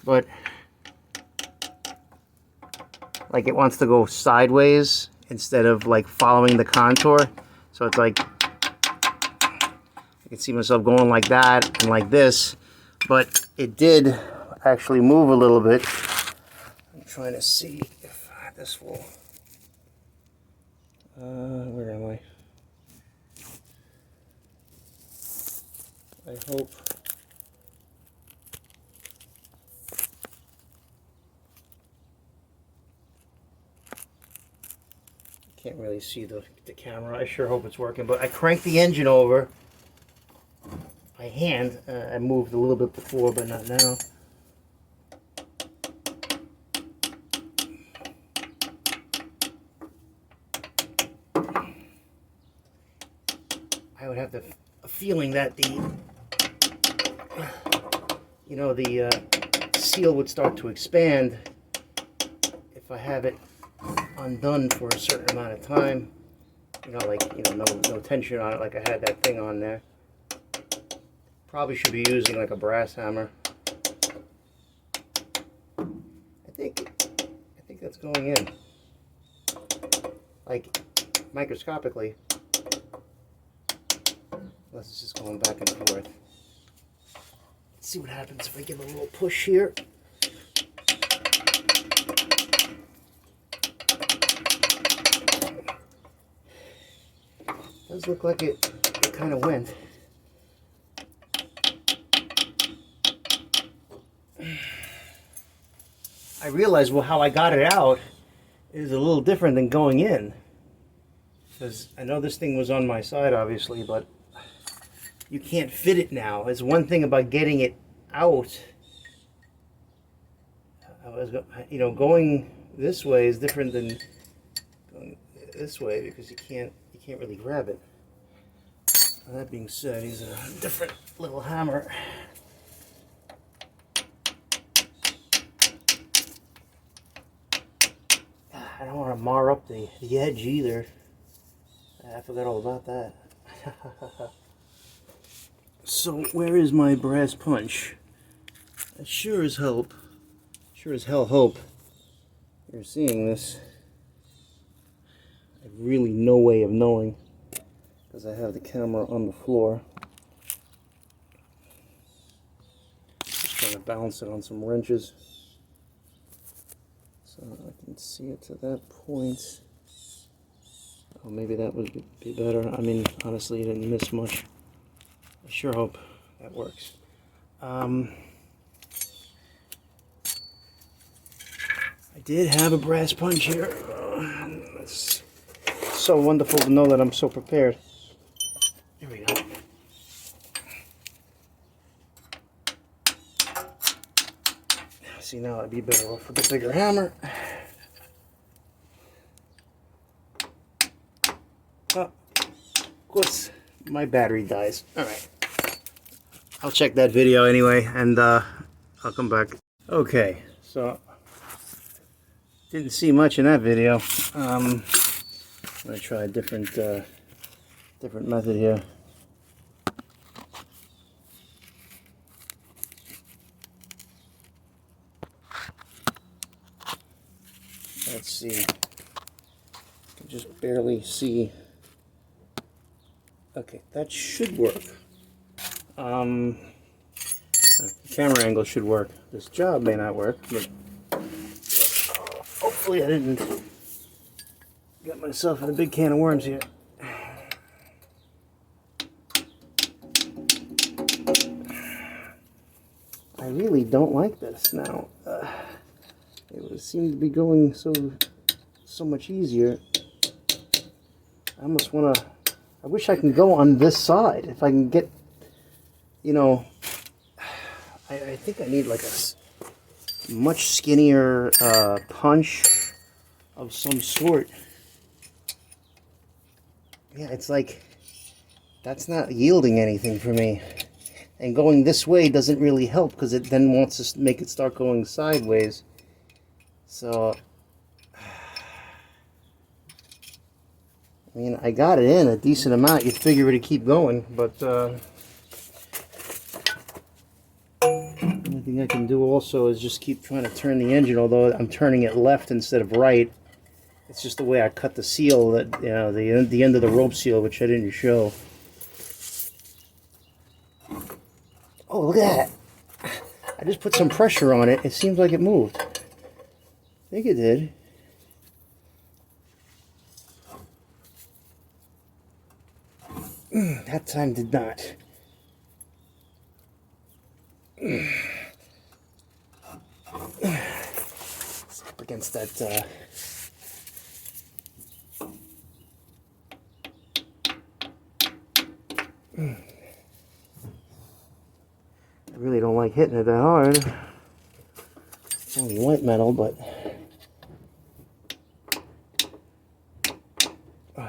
but like it wants to go sideways instead of like following the contour. So it's like I can see myself going like that and like this, but it did actually move a little bit. I'm trying to see if this will where am I? I hope. Can't really see the camera. I sure hope it's working, but I cranked the engine over by hand. I moved a little bit before, but not now. I would have a feeling that the seal would start to expand if I have it undone for a certain amount of time. No tension on it like I had that thing on there. Probably should be using like a brass hammer. I think that's going in. Like microscopically. Unless it's just going back and forth. Let's see what happens if I give it a little push here. Does look like it kind of went. I realized, well, how I got it out is a little different than going in. Because I know this thing was on my side, obviously, but you can't fit it now. It's one thing about getting it out. Going this way is different than going this way because you can't really grab it. That being said, he's a different little hammer. I don't want to mar up the edge either. I forgot all about that. So where is my brass punch? I sure as hell hope you're seeing this. I have really no way of knowing because I have the camera on the floor. Just trying to balance it on some wrenches so I can see it to that point. Oh, maybe that would be better. I mean, honestly, you didn't miss much. I sure hope that works. did have a brass punch here. It's so wonderful to know that I'm so prepared. There we go. See, now I'd be better off with a bigger hammer. Oh, of course, my battery dies. Alright. I'll check that video anyway, and I'll come back. Okay, so didn't see much in that video. I'm gonna try a different method here. Let's see. I can just barely see. Okay, that should work. The camera angle should work. This job may not work, but hopefully I didn't get myself in a big can of worms here. I really don't like this now. It would seem to be going so much easier. I almost want to. I wish I can go on this side. If I can get, you know, I think I need like a much skinnier punch of some sort. Yeah, it's like that's not yielding anything for me. And going this way doesn't really help because it then wants to make it start going sideways. So, I mean, I got it in a decent amount. You'd figure it'd keep going, but the only thing I can do also is just keep trying to turn the engine, although I'm turning it left instead of right. It's just the way I cut the seal, that, you know, the end of the rope seal, which I didn't show. Oh, look at that. I just put some pressure on it. It seems like it moved. I think it did. That time did not. It's up against that. I really don't like hitting it that hard. It's only white metal, but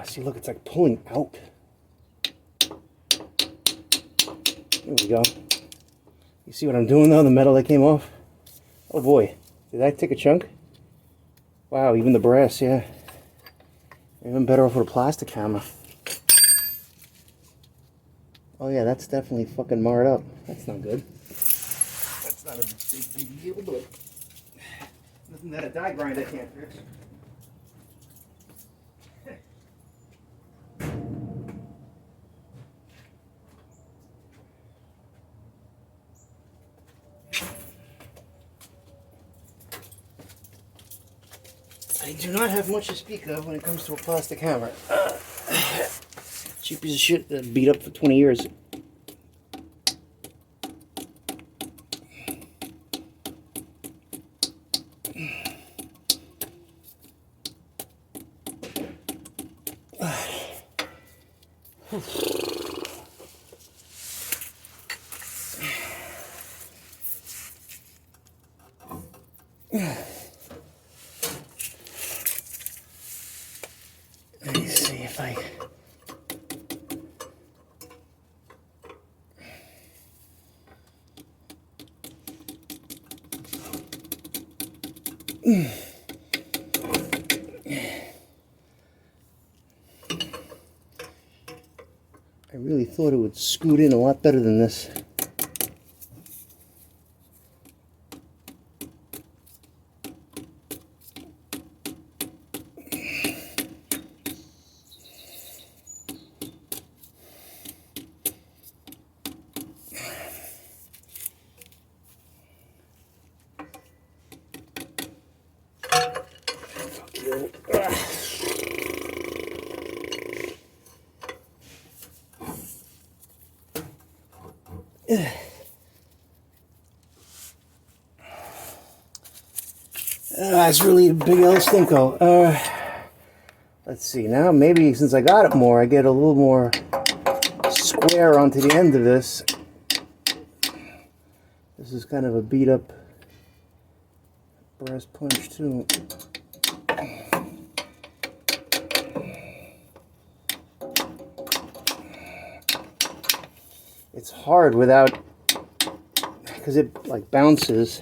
see, look, it's like pulling out. There we go. You see what I'm doing though? The metal that came off. Oh boy, did I take a chunk? Wow, even the brass, yeah. Even better off with a plastic hammer. Oh yeah, that's definitely fucking marred up. That's not good. That's not a big deal, but nothing that a die grinder can't fix. I do not have much to speak of when it comes to a plastic hammer. Cheap piece of shit that beat up for 20 years. Let me see if I... I really thought it would scoot in a lot better than this. It's really a big El Stinko. Let's see, now maybe since I got it more, I get a little more square onto the end of this. This is kind of a beat up brass punch too. It's hard without, because it like bounces.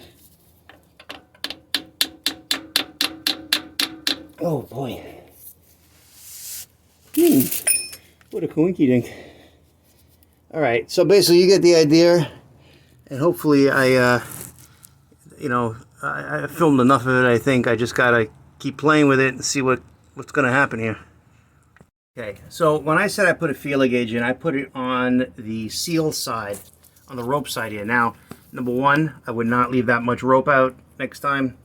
Oh boy. What a coinky dink. Alright, so basically you get the idea, and hopefully I filmed enough of it. I think I just gotta keep playing with it and see what's gonna happen here. Okay, so when I said I put a feeler gauge in, I put it on the seal side, on the rope side here. Now, number one, I would not leave that much rope out next time.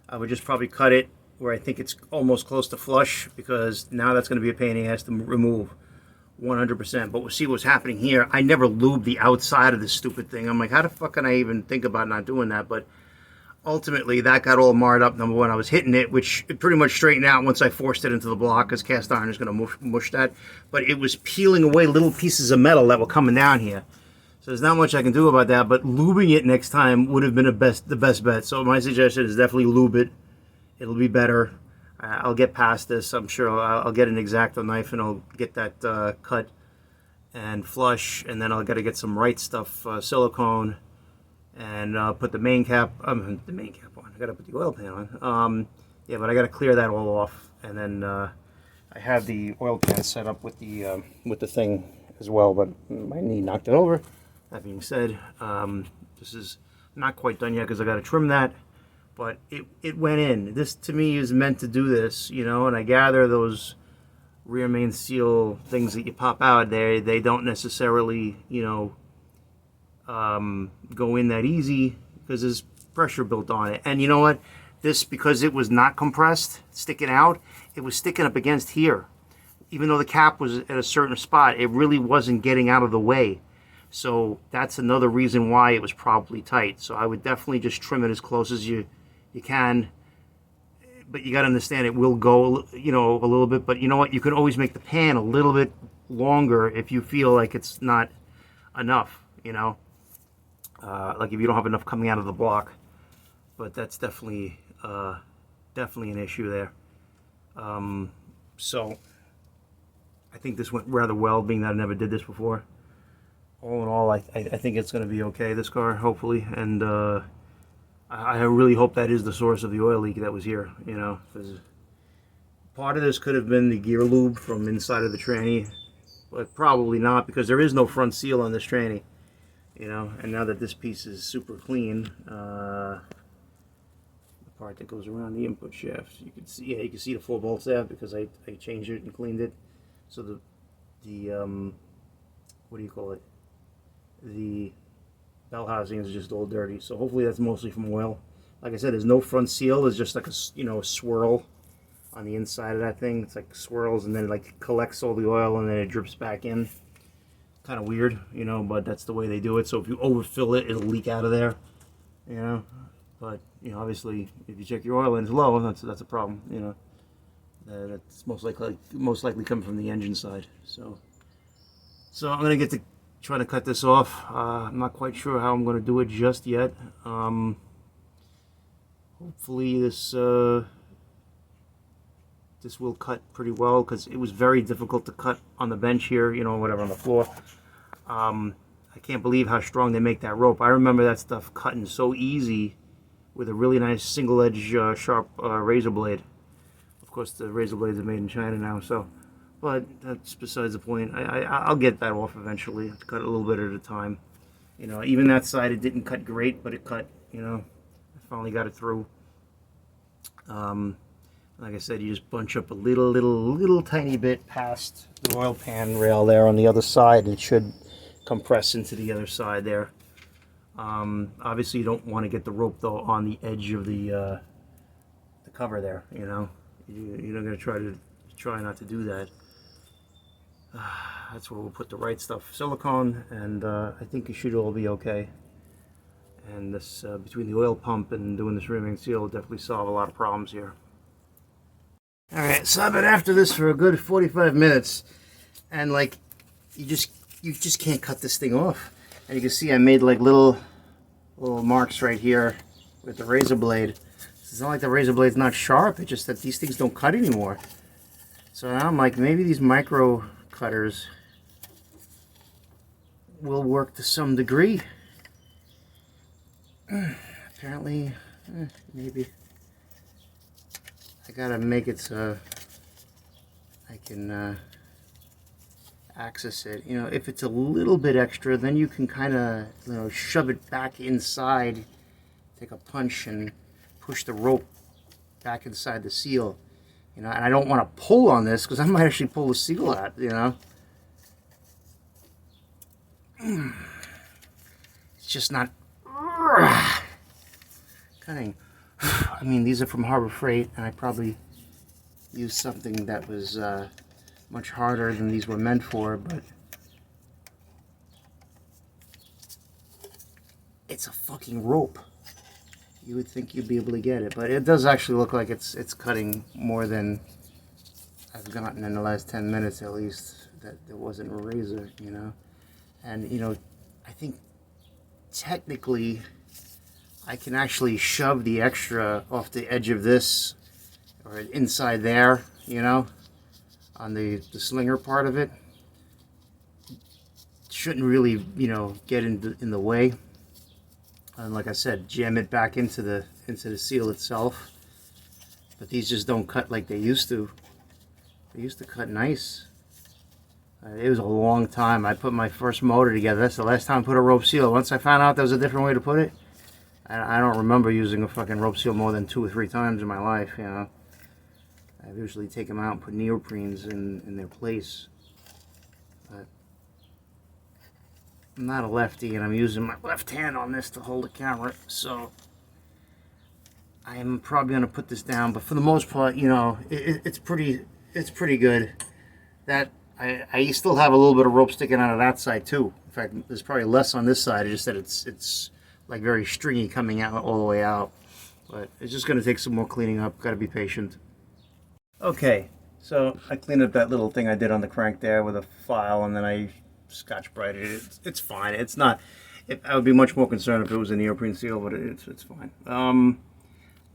I would just probably cut it where I think it's almost close to flush, because now that's going to be a pain in the ass to remove 100%. But we'll see what's happening here. I never lubed the outside of this stupid thing. I'm like, how the fuck can I even think about not doing that? But ultimately, that got all marred up. Number one, I was hitting it, which it pretty much straightened out once I forced it into the block, because cast iron is going to mush that. But it was peeling away little pieces of metal that were coming down here. So there's not much I can do about that, but lubing it next time would have been the best bet. So my suggestion is definitely lube it. It'll be better. I'll get past this. I'm sure I'll get an X-Acto knife and I'll get that cut and flush, and then I'll got to get some right stuff, silicone, and put the main cap on. I got to put the oil pan on. Yeah, but I got to clear that all off, and then I have the oil pan set up with the thing as well, but my knee knocked it over. That being said, this is not quite done yet because I got to trim that. But it went in. This, to me, is meant to do this, you know, and I gather those rear main seal things that you pop out there, they don't necessarily, you know, go in that easy because there's pressure built on it. And you know what? This, because it was not compressed, sticking out, it was sticking up against here. Even though the cap was at a certain spot, it really wasn't getting out of the way. So that's another reason why it was probably tight. So I would definitely just trim it as close as you can, but you got to understand it will go, you know, a little bit. But you know what? You can always make the pan a little bit longer if you feel like it's not enough, you know, like if you don't have enough coming out of the block. But that's definitely an issue there. So I think this went rather well, being that I never did this before. All in all, I think it's going to be okay, this car, hopefully, and I really hope that is the source of the oil leak that was here, you know, because part of this could have been the gear lube from inside of the tranny, but probably not, because there is no front seal on this tranny, you know. And now that this piece is super clean, the part that goes around the input shaft, you can see, yeah, you can see the 4 bolts there because I changed it and cleaned it. So the what do you call it? The bell housing is just all dirty, so hopefully that's mostly from oil. Like I said, there's no front seal. There's just like a, you know, a swirl on the inside of that thing. It's like swirls, and then it like collects all the oil, and then it drips back in. Kind of weird, you know, but that's the way they do it. So if you overfill it, it'll leak out of there, you know. But you know, obviously, if you check your oil and it's low, that's a problem, you know. That's most likely coming from the engine side. So I'm gonna get to trying to cut this off. I'm not quite sure how I'm going to do it just yet. Hopefully this will cut pretty well, because it was very difficult to cut on the bench here, you know, whatever, on the floor. I can't believe how strong they make that rope. I remember that stuff cutting so easy with a really nice single edge sharp razor blade. Of course, the razor blades are made in China now, so. But that's besides the point. I'll get that off eventually. I have to cut it a little bit at a time. You know, even that side, it didn't cut great, but it cut, you know. I finally got it through. Like I said, you just bunch up a little tiny bit past the oil pan rail there on the other side. It should compress into the other side there. Obviously, you don't want to get the rope, though, on the edge of the cover there, you know. You're not going to try not to do that. That's where we'll put the right stuff, silicone, and I think it should all be okay. And this, between the oil pump and doing this rim and seal, will definitely solve a lot of problems here. Alright, so I've been after this for a good 45 minutes, and like, you just can't cut this thing off. And you can see I made like little marks right here with the razor blade. It's not like the razor blade's not sharp, it's just that these things don't cut anymore. So now I'm like, maybe these micro cutters will work to some degree. Apparently, maybe. I gotta make it so I can access it. You know, if it's a little bit extra, then you can kind of, you know, shove it back inside, take a punch and push the rope back inside the seal. You know, and I don't want to pull on this because I might actually pull the seal out, you know. It's just not cutting. I mean, these are from Harbor Freight, and I probably used something that was much harder than these were meant for, but it's a fucking rope. You would think you'd be able to get it, but it does actually look like it's cutting more than I've gotten in the last 10 minutes at least. That there wasn't a razor, you know. And you know, I think technically I can actually shove the extra off the edge of this or inside there, you know, on the slinger part of it. Shouldn't really, you know, get in the way. And like I said, jam it back into the seal itself. But these just don't cut like they used to. They used to cut nice. It was a long time. I put my first motor together. That's the last time I put a rope seal. Once I found out there was a different way to put it, I don't remember using a fucking rope seal more than 2 or 3 times in my life, you know. I usually take them out and put neoprenes in their place. But I'm not a lefty, and I'm using my left hand on this to hold the camera, so I'm probably going to put this down. But for the most part, you know, it's pretty good. That I still have a little bit of rope sticking out of that side too. In fact, there's probably less on this side. It's just that it's like very stringy coming out all the way out. But it's just going to take some more cleaning up. Got to be patient. Okay, so I cleaned up that little thing I did on the crank there with a file, and then I Scotch-Brited it. It's fine. It's not. I would be much more concerned if it was a neoprene seal, but it's fine.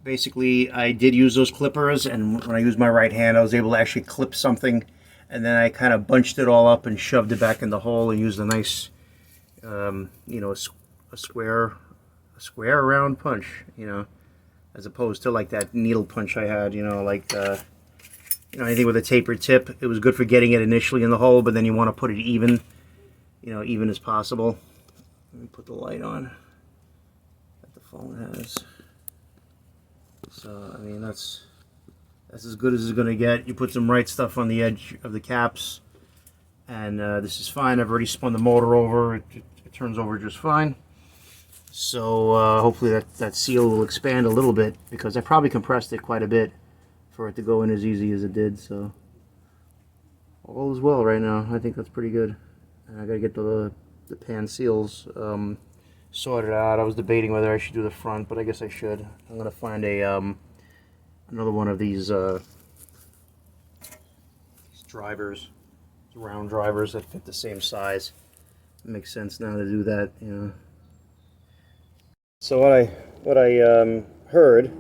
Basically, I did use those clippers, and when I used my right hand, I was able to actually clip something, and then I kind of bunched it all up and shoved it back in the hole and used a nice, you know, a square round punch, you know, as opposed to like that needle punch I had, you know, like you know, anything with a tapered tip. It was good for getting it initially in the hole, but then you want to put it even, you know, even as possible. Let me put the light on that the phone has. So I mean, that's as good as it's gonna get. You put some right stuff on the edge of the caps, and this is fine. I've already spun the motor over. It turns over just fine. So hopefully that seal will expand a little bit, because I probably compressed it quite a bit for it to go in as easy as it did. So all is well right now. I think that's pretty good. And I gotta get the pan seals sorted out. I was debating whether I should do the front, but I guess I should. I'm gonna find a another one of these drivers, round drivers that fit the same size. It makes sense now to do that, you know. So what I heard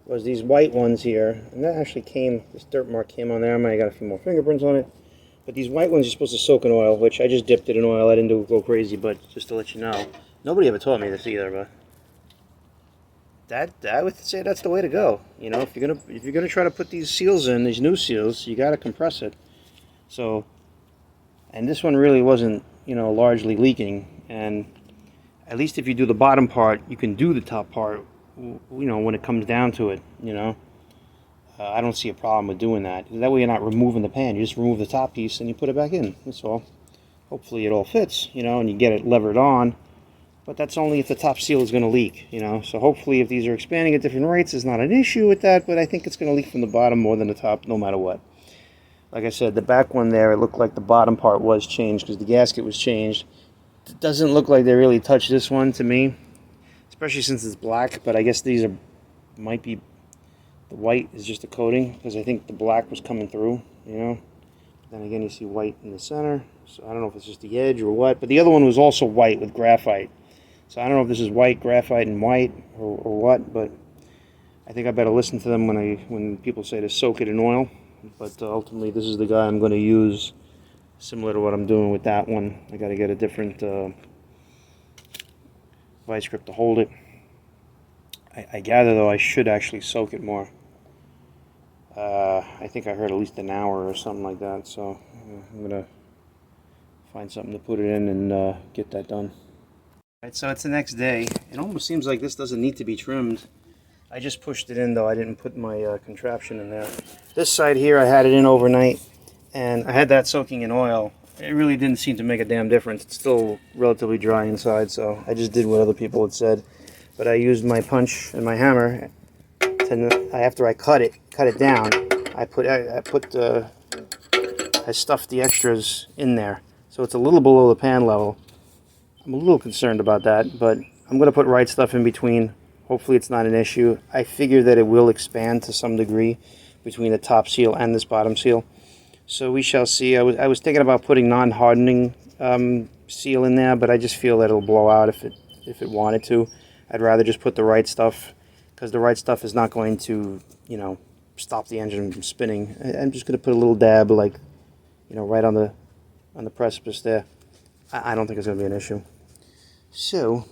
was these white ones here, and that actually came. This dirt mark came on there. I might have got a few more fingerprints on it. But these white ones are supposed to soak in oil, which I just dipped it in oil. I didn't go crazy, but just to let you know, nobody ever taught me this either. But I would say that's the way to go. You know, if you're gonna try to put these seals in, these new seals, you gotta compress it. So, and this one really wasn't, you know, largely leaking. And at least if you do the bottom part, you can do the top part. You know, when it comes down to it, you know. I don't see a problem with doing that. That way you're not removing the pan. You just remove the top piece and you put it back in. That's all. Hopefully it all fits, you know, and you get it levered on. But that's only if the top seal is going to leak, you know. So hopefully if these are expanding at different rates, there's not an issue with that. But I think it's going to leak from the bottom more than the top, no matter what. Like I said, the back one there, it looked like the bottom part was changed because the gasket was changed. It doesn't look like they really touched this one to me. especially since it's black. But I guess these might be, the white is just a coating, because I think the black was coming through, you know. Then again, you see white in the center, so I don't know if it's just the edge or what. But the other one was also white with graphite, so I don't know if this is white, graphite, and white, or what. But I think I better listen to them when people say to soak it in oil. But ultimately, this is the guy I'm going to use, similar to what I'm doing with that one. I got to get a different vice grip to hold it. I gather, though, I should actually soak it more. I think I heard at least an hour or something like that, so I'm going to find something to put it in and get that done. Alright, so it's the next day. It almost seems like this doesn't need to be trimmed. I just pushed it in, though. I didn't put my contraption in there. This side here, I had it in overnight, and I had that soaking in oil. It really didn't seem to make a damn difference. It's still relatively dry inside, so I just did what other people had said. But I used my punch and my hammer. After I cut it down, I stuffed the extras in there, so it's a little below the pan level. I'm a little concerned about that, but I'm going to put right stuff in between. Hopefully it's not an issue. I figure that it will expand to some degree between the top seal and this bottom seal, so we shall see. I was thinking about putting non-hardening seal in there, but I just feel that it'll blow out if it wanted to. I'd rather just put the right stuff, because the right stuff is not going to, you know, stop the engine from spinning. I'm just going to put a little dab, like, you know, right on the precipice there. I don't think it's going to be an issue. So,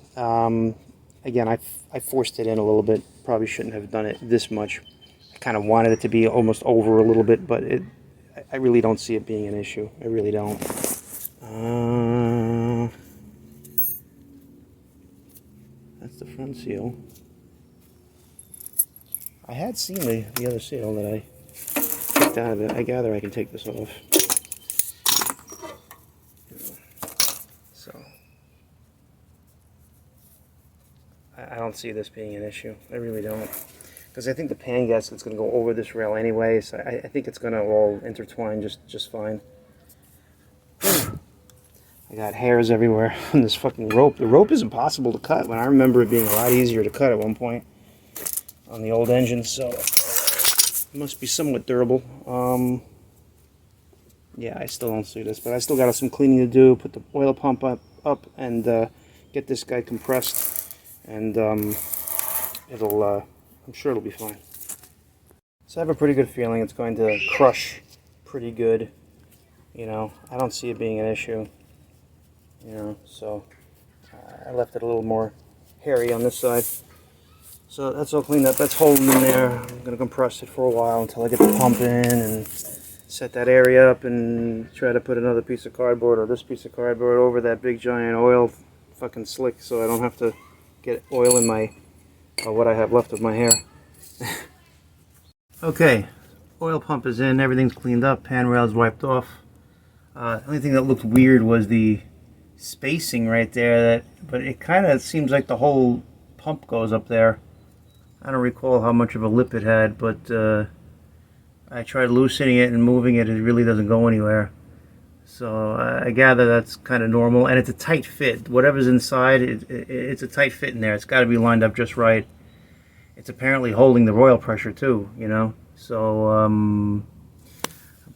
again, I forced it in a little bit. Probably shouldn't have done it this much. I kind of wanted it to be almost over a little bit, but I really don't see it being an issue. I really don't. That's the front seal. I had seen the other seal that I took out of it. I gather I can take this off. So I don't see this being an issue. I really don't. Because I think the pan gasket's going to go over this rail anyway, so I think it's going to all intertwine just fine. I got hairs everywhere on this fucking rope. The rope is impossible to cut, when I remember it being a lot easier to cut at one point on the old engine, so it must be somewhat durable. Yeah, I still don't see this, but I still got some cleaning to do. Put the oil pump up and get this guy compressed, and I'm sure it'll be fine. So I have a pretty good feeling it's going to crush pretty good. You know, I don't see it being an issue. You know, so I left it a little more hairy on this side. So that's all cleaned up. That's holding in there. I'm going to compress it for a while until I get the pump in and set that area up and try to put another piece of cardboard or this piece of cardboard over that big giant oil fucking slick, so I don't have to get oil in my what I have left of my hair. Okay, oil pump is in. Everything's cleaned up. Pan rail's wiped off. The only thing that looked weird was the spacing right there. But it kind of seems like the whole pump goes up there. I don't recall how much of a lip it had, but I tried loosening it and moving it. It really doesn't go anywhere. So I gather that's kind of normal, and it's a tight fit. Whatever's inside, it's a tight fit in there. It's got to be lined up just right. It's apparently holding the oil pressure too, you know. So I'm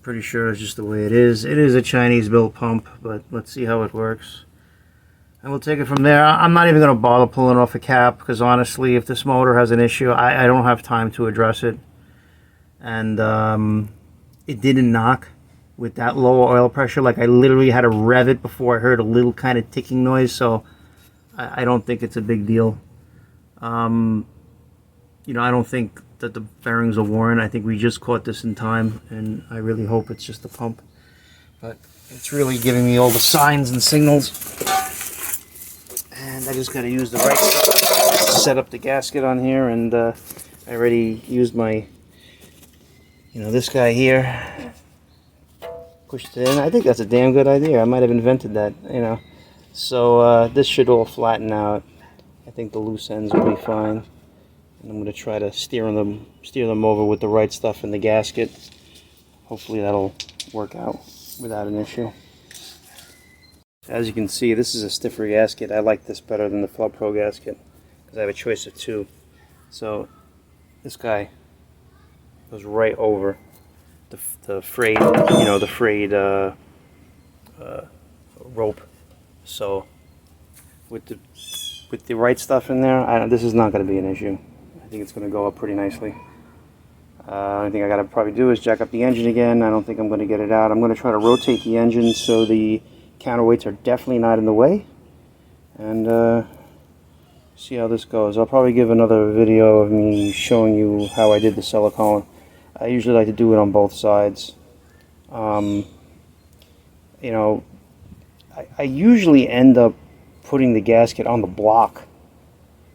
pretty sure it's just the way it is. It is a Chinese-built pump, but let's see how it works. And we'll take it from there. I'm not even going to bother pulling off a cap, because honestly, if this motor has an issue, I don't have time to address it. And it didn't knock with that low oil pressure. Like, I literally had to rev it before I heard a little kind of ticking noise, so I don't think it's a big deal. You know, I don't think that the bearings are worn. I think we just caught this in time, and I really hope it's just the pump. But it's really giving me all the signs and signals. And I just got to use the right stuff to set up the gasket on here, and I already used my, you know, this guy here. Pushed it in. I think that's a damn good idea. I might have invented that, you know. So this should all flatten out. I think the loose ends will be fine. And I'm going to try to steer them over with the right stuff in the gasket. Hopefully that'll work out without an issue. As you can see, this is a stiffer gasket. I like this better than the Flood Pro gasket. because I have a choice of two. So this guy goes right over the frayed, the frayed rope. So with the right stuff in there, this is not going to be an issue. I think it's going to go up pretty nicely. Only thing I got to probably do is jack up the engine again. I don't think I'm going to get it out. I'm going to try to rotate the engine so the counterweights are definitely not in the way, and see how this goes. I'll probably give another video of me showing you how I did the silicone. I usually like to do it on both sides. I usually end up putting the gasket on the block,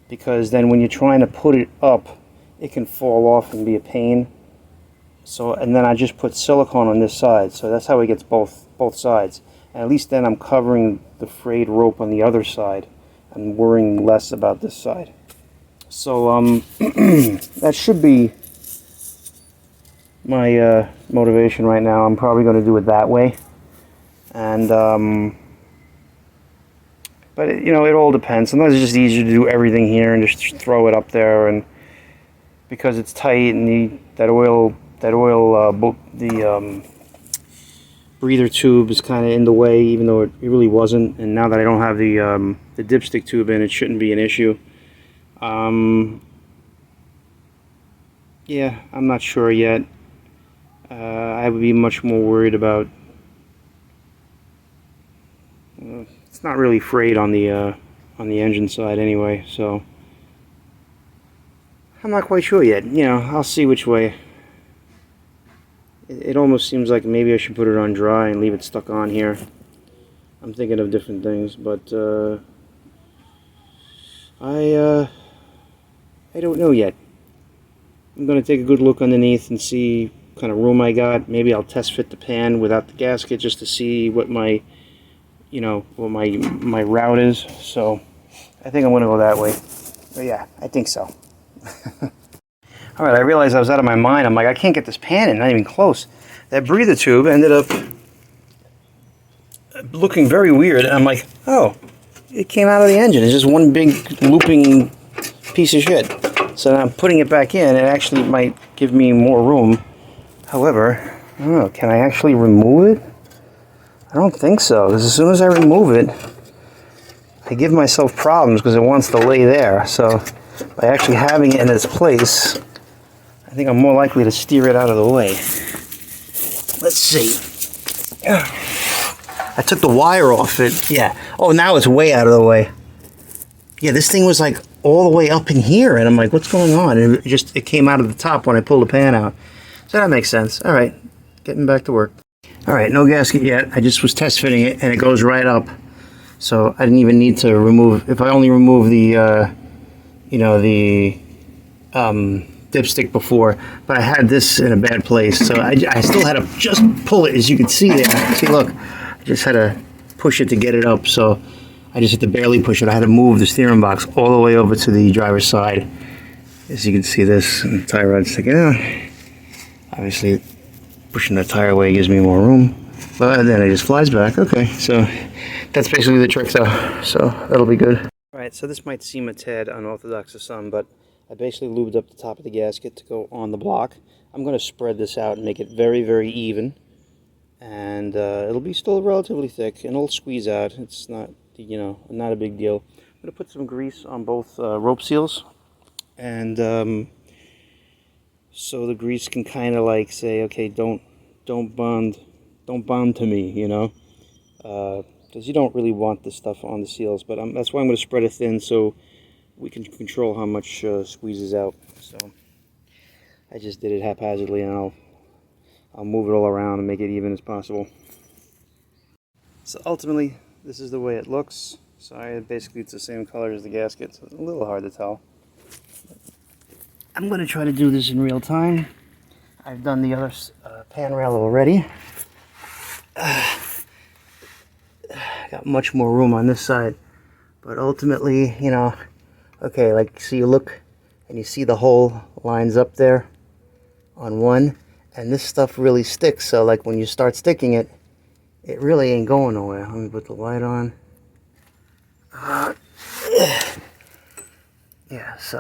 because then when you're trying to put it up, it can fall off and be a pain. So, and then I just put silicone on this side, so that's how it gets both sides. And at least then I'm covering the frayed rope on the other side and worrying less about this side. So that should be my motivation right now. I'm probably going to do it that way, and but it all depends. Sometimes it's just easier to do everything here and just throw it up there, and because it's tight and the breather tube is kind of in the way, even though it really wasn't. And now that I don't have the dipstick tube in, it shouldn't be an issue. Yeah, I'm not sure yet. I would be much more worried about. It's not really frayed on the engine side anyway, so I'm not quite sure yet. I'll see which way. It almost seems like maybe I should put it on dry and leave it stuck on here. I'm thinking of different things, but I don't know yet. I'm going to take a good look underneath and see what kind of room I got. Maybe I'll test fit the pan without the gasket just to see what my route is. So I think I'm going to go that way. But yeah, I think so. Alright, I realized I was out of my mind. I'm like, I can't get this pan in, not even close. That breather tube ended up looking very weird, and I'm like, oh, it came out of the engine. It's just one big looping piece of shit. So now I'm putting it back in. It actually might give me more room. However, I don't know, can I actually remove it? I don't think so, because as soon as I remove it, I give myself problems because it wants to lay there. So by actually having it in its place, I think I'm more likely to steer it out of the way. Let's see. I took the wire off it. Yeah. Oh, now it's way out of the way. Yeah, this thing was like all the way up in here, and I'm like, what's going on? And it came out of the top when I pulled the pan out. So that makes sense. All right, getting back to work. All right, no gasket yet. I just was test fitting it, and it goes right up. So I didn't even need to remove. If I only remove the, dipstick before, but I had this in a bad place, so I still had to just pull it, as you can see there. See, look, I just had to push it to get it up, so I just had to barely push it. I had to move the steering box all the way over to the driver's side. As you can see, this and the tie rod's sticking out. Obviously, pushing the tire away gives me more room, but then it just flies back. Okay, so that's basically the trick, though, so that'll be good. All right, so this might seem a tad unorthodox to some, but I basically lubed up the top of the gasket to go on the block. I'm going to spread this out and make it very, very even. And it'll be still relatively thick, and it'll squeeze out. It's not, not a big deal. I'm going to put some grease on both rope seals. And so the grease can kind of like say, okay, don't bond to me, because you don't really want this stuff on the seals. But that's why I'm going to spread it thin so we can control how much squeezes out. So I just did it haphazardly, and I'll move it all around and make it even as possible. So ultimately, this is the way it looks. Sorry, basically it's the same color as the gasket, so it's a little hard to tell. I'm going to try to do this in real time. I've done the other pan rail already. Got much more room on this side, but ultimately, okay, like, so you look and you see the hole lines up there on one, and this stuff really sticks, so like when you start sticking it, it really ain't going nowhere. Let me put the light on. Yeah, so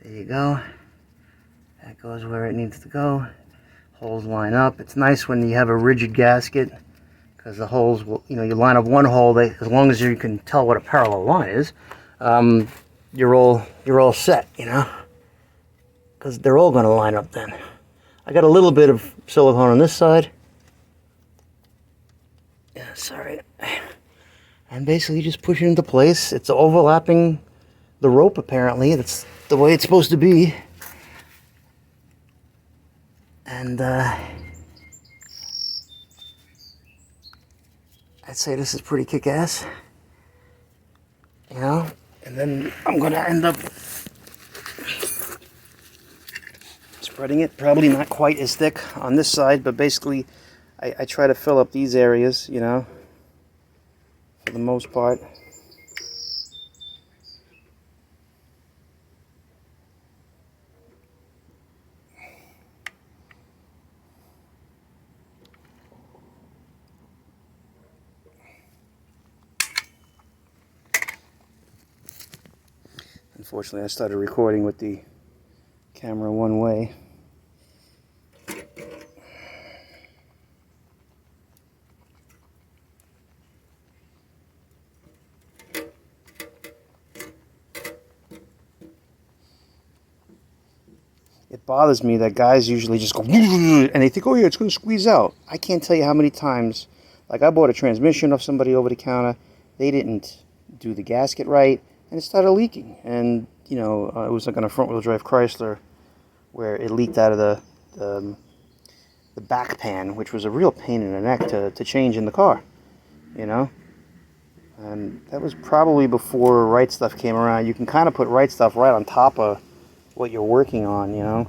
there you go. That goes where it needs to go. Holes line up. It's nice when you have a rigid gasket, because the holes will, you line up one hole, as long as you can tell what a parallel line is, you're all set, because they're all going to line up then. I got a little bit of silicone on this side. Yeah, sorry. And basically you just push it into place. It's overlapping the rope, apparently. That's the way it's supposed to be. And I'd say this is pretty kick-ass. And then I'm going to end up spreading it. Probably not quite as thick on this side, but basically I try to fill up these areas, for the most part. Unfortunately, I started recording with the camera one way. It bothers me that guys usually just go and they think, oh yeah, it's going to squeeze out. I can't tell you how many times, like I bought a transmission off somebody over the counter, they didn't do the gasket right, and it started leaking. And it was like on a front wheel drive Chrysler where it leaked out of the back pan, which was a real pain in the neck to change in the car, And that was probably before Right Stuff came around. You can kind of put Right Stuff right on top of what you're working on, Yeah,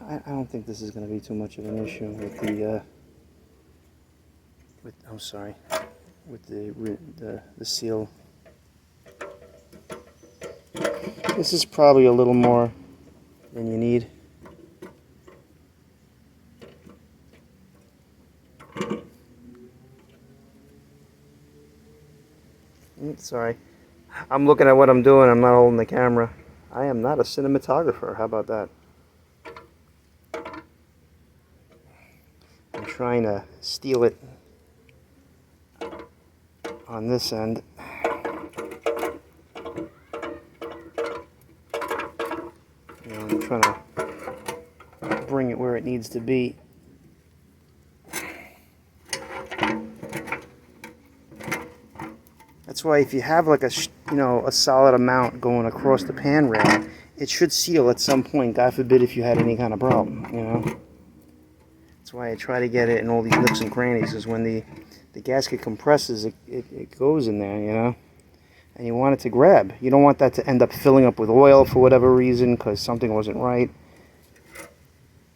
I don't think this is going to be too much of an issue with the, with the seal. This is probably a little more than you need. Sorry. I'm looking at what I'm doing. I'm not holding the camera. I am not a cinematographer. How about that? I'm trying to steal it on this end. I'm trying to bring it where it needs to be. That's why if you have like a solid amount going across the pan rail, it should seal at some point. God forbid if you had any kind of problem, That's why I try to get it in all these nooks and crannies, because when the gasket compresses, it goes in there, And you want it to grab. You don't want that to end up filling up with oil for whatever reason, because something wasn't right.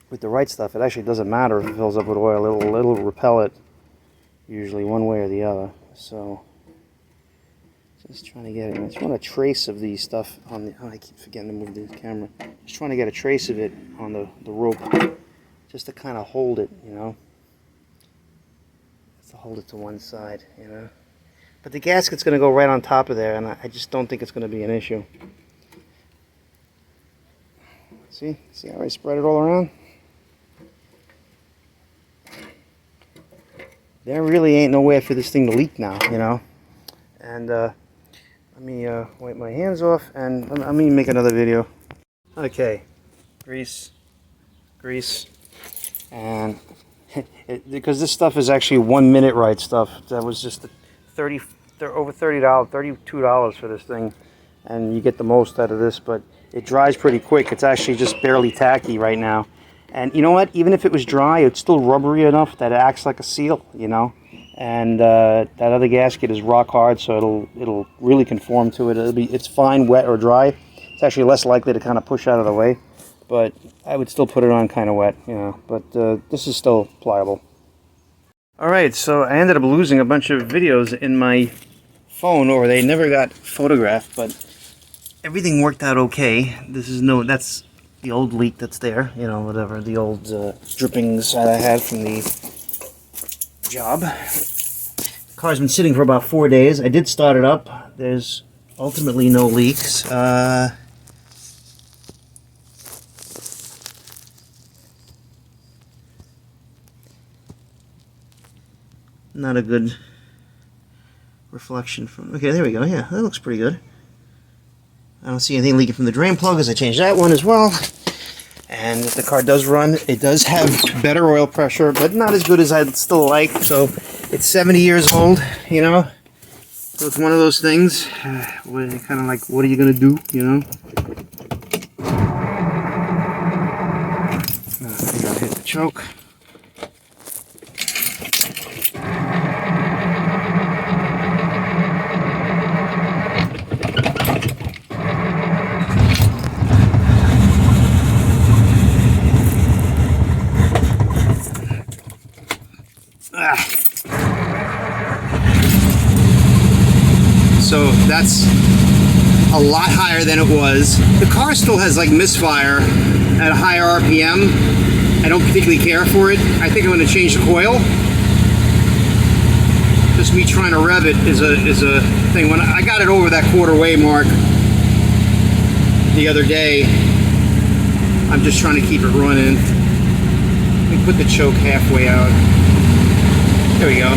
With the Right Stuff, it actually doesn't matter if it fills up with oil. It'll repel it, usually one way or the other. So just trying to get it. I just want a trace of the stuff on the. Oh, I keep forgetting to move the camera. Just trying to get a trace of it on the rope, just to kind of hold it, Just to hold it to one side, But the gasket's going to go right on top of there, and I just don't think it's going to be an issue. See how I spread it all around? There really ain't no way for this thing to leak now, And let me wipe my hands off, and let me make another video. Okay, grease, and because this stuff is actually 1 minute Right Stuff. That was just over $32 for this thing, and you get the most out of this. But it dries pretty quick. It's actually just barely tacky right now. And you know what? Even if it was dry, it's still rubbery enough that it acts like a seal, And that other gasket is rock hard, so it'll really conform to it. It's fine, wet or dry. It's actually less likely to kind of push out of the way. But I would still put it on kind of wet, But this is still pliable. All right, so I ended up losing a bunch of videos in my phone, or they never got photographed, but everything worked out okay. That's the old leak that's there, whatever, the old drippings that I had from the job. Car's been sitting for about 4 days. I did start it up. There's ultimately no leaks. Not a good reflection from... Okay, there we go. Yeah, that looks pretty good. I don't see anything leaking from the drain plug, as I changed that one as well. And if the car does run, it does have better oil pressure, but not as good as I'd still like. So it's 70 years old, you know. So it's one of those things. Kind of like, what are you gonna do, you know? I gotta hit the choke. So that's a lot higher than it was. The car still has like misfire at a higher RPM. I don't particularly care for it. I think I'm going to change the coil. Just me trying to rev it is a thing. When I got it over that quarter-way mark the other day, I'm just trying to keep it running. Let me put the choke halfway out. There we go.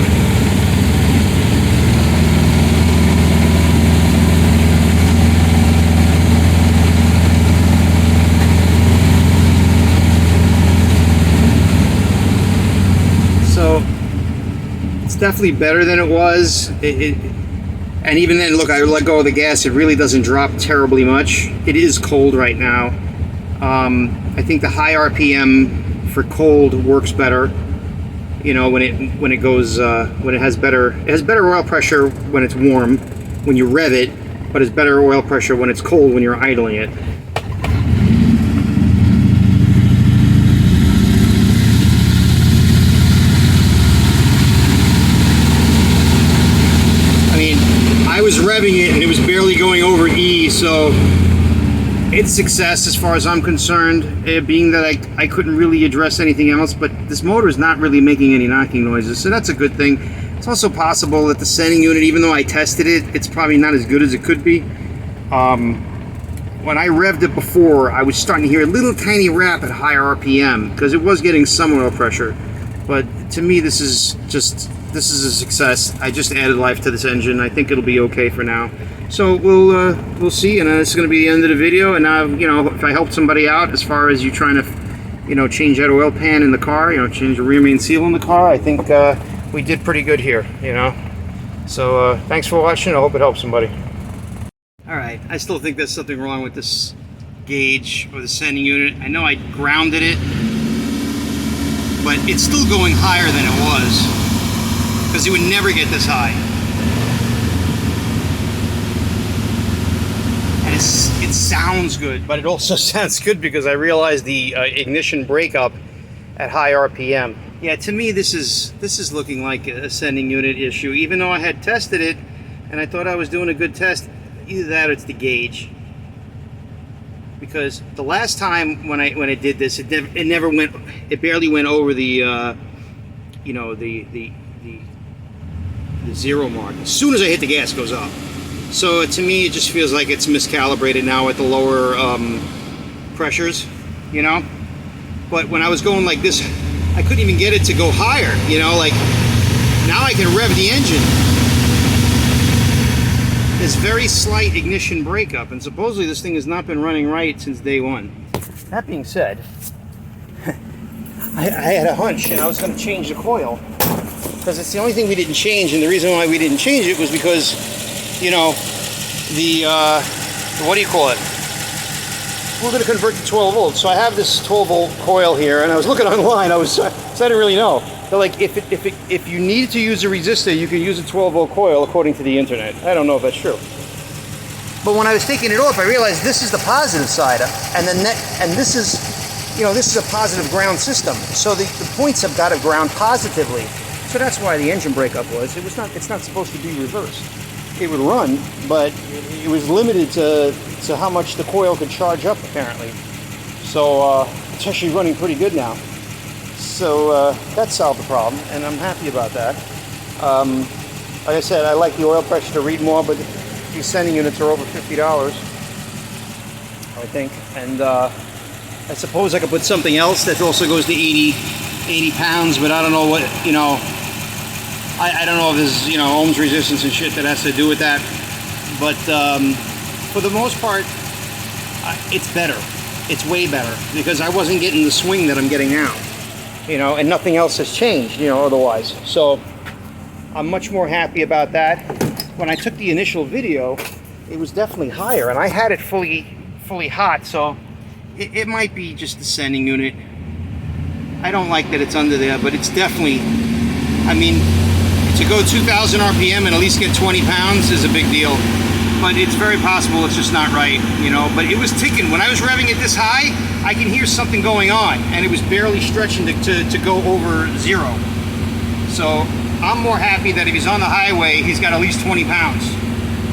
So it's definitely better than it was. And even then, look, I let go of the gas. It really doesn't drop terribly much. It is cold right now. I think the high RPM for cold works better. You know, when it goes when it has better oil pressure when it's warm when you rev it, but it's better oil pressure when it's cold when you're idling it. I mean, I was revving it and it was barely going over E, so it's success as far as I'm concerned, being that I couldn't really address anything else, but this motor is not really making any knocking noises, so that's a good thing. It's also possible that the sending unit, even though I tested it, it's probably not as good as it could be. When I revved it before, I was starting to hear a little tiny rap at higher RPM, because it was getting some oil pressure. But to me, this is a success. I just added life to this engine. I think it'll be okay for now. So we'll see, and this is going to be the end of the video. And now, you know, if I helped somebody out as far as you trying to, you know, change that oil pan in the car, you know, change the rear main seal in the car, I think we did pretty good here, you know. So thanks for watching. I hope it helps somebody. All right, I still think there's something wrong with this gauge or the sending unit. I know I grounded it, but it's still going higher than it was, because it would never get this high. And it sounds good, but it also sounds good because I realized the ignition breakup at high RPM. Yeah, to me this is looking like a sending unit issue, even though I had tested it and I thought I was doing a good test. Either that or it's the gauge. Because the last time when I did this, it barely went over the you know, the 0 mark. As soon as I hit the gas, it goes up. So to me, it just feels like it's miscalibrated now at the lower pressures, you know. But when I was going like this, I couldn't even get it to go higher, you know. Like now I can rev the engine. There's very slight ignition breakup, and supposedly this thing has not been running right since day one. That being said, I had a hunch, and I was going to change the coil, because it's the only thing we didn't change, and the reason why we didn't change it was because, you know, the what do you call it? We're going to convert to 12 volts. So I have this 12 volt coil here, and I was looking online. So I didn't really know. They're like, if you need to use a resistor, you can use a 12 volt coil according to the internet. I don't know if that's true. But when I was taking it off, I realized this is the positive side, and this is, you know, this is a positive ground system. So the points have got to ground positively. So that's why the engine breakup was. It's not supposed to be reversed. It would run, but it was limited to how much the coil could charge up, apparently. So it's actually running pretty good now. So that solved the problem, and I'm happy about that. Like I said, I like the oil pressure to read more, but these sending units are over $50, I think. And I suppose I could put something else that also goes to 80 pounds, but I don't know what, you know, I don't know if there's, you know, ohms resistance and shit that has to do with that. But for the most part, it's better. It's way better, because I wasn't getting the swing that I'm getting now, you know, and nothing else has changed, you know, otherwise. So I'm much more happy about that. When I took the initial video, it was definitely higher, and I had it fully hot, so it might be just the sending unit. I don't like that it's under there, but it's definitely, I mean, to go 2,000 RPM and at least get 20 pounds is a big deal. But it's very possible it's just not right, you know. But it was ticking. When I was revving it this high, I can hear something going on, and it was barely stretching to go over 0. So I'm more happy that if he's on the highway, he's got at least 20 pounds,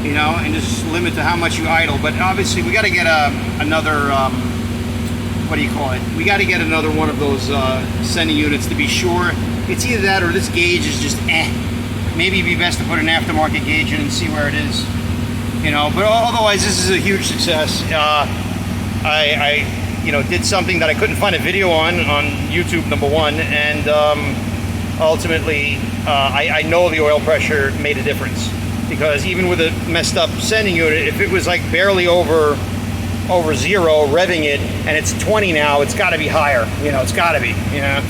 you know, and just limit to how much you idle. But obviously, we got to get another, what do you call it? We got to get another one of those sending units to be sure. It's either that or this gauge is just Maybe it'd be best to put an aftermarket gauge in and see where it is. You know, but otherwise this is a huge success. I you know, did something that I couldn't find a video on YouTube, number one, and ultimately I know the oil pressure made a difference, because even with a messed up sending unit, if it was like barely over 0 revving it and it's 20 now, it's got to be higher, you know, it's got to be, you know.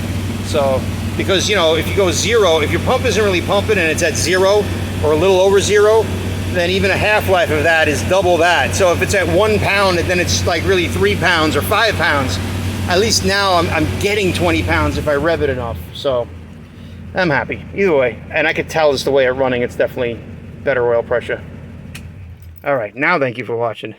So because, you know, if you go 0, if your pump isn't really pumping and it's at 0 or a little over 0, then even a half-life of that is double that. So if it's at 1 pound, then it's like really 3 pounds or 5 pounds. At least now I'm getting 20 pounds if I rev it enough. So I'm happy either way. And I could tell just the way it's running, it's definitely better oil pressure. All right, now thank you for watching.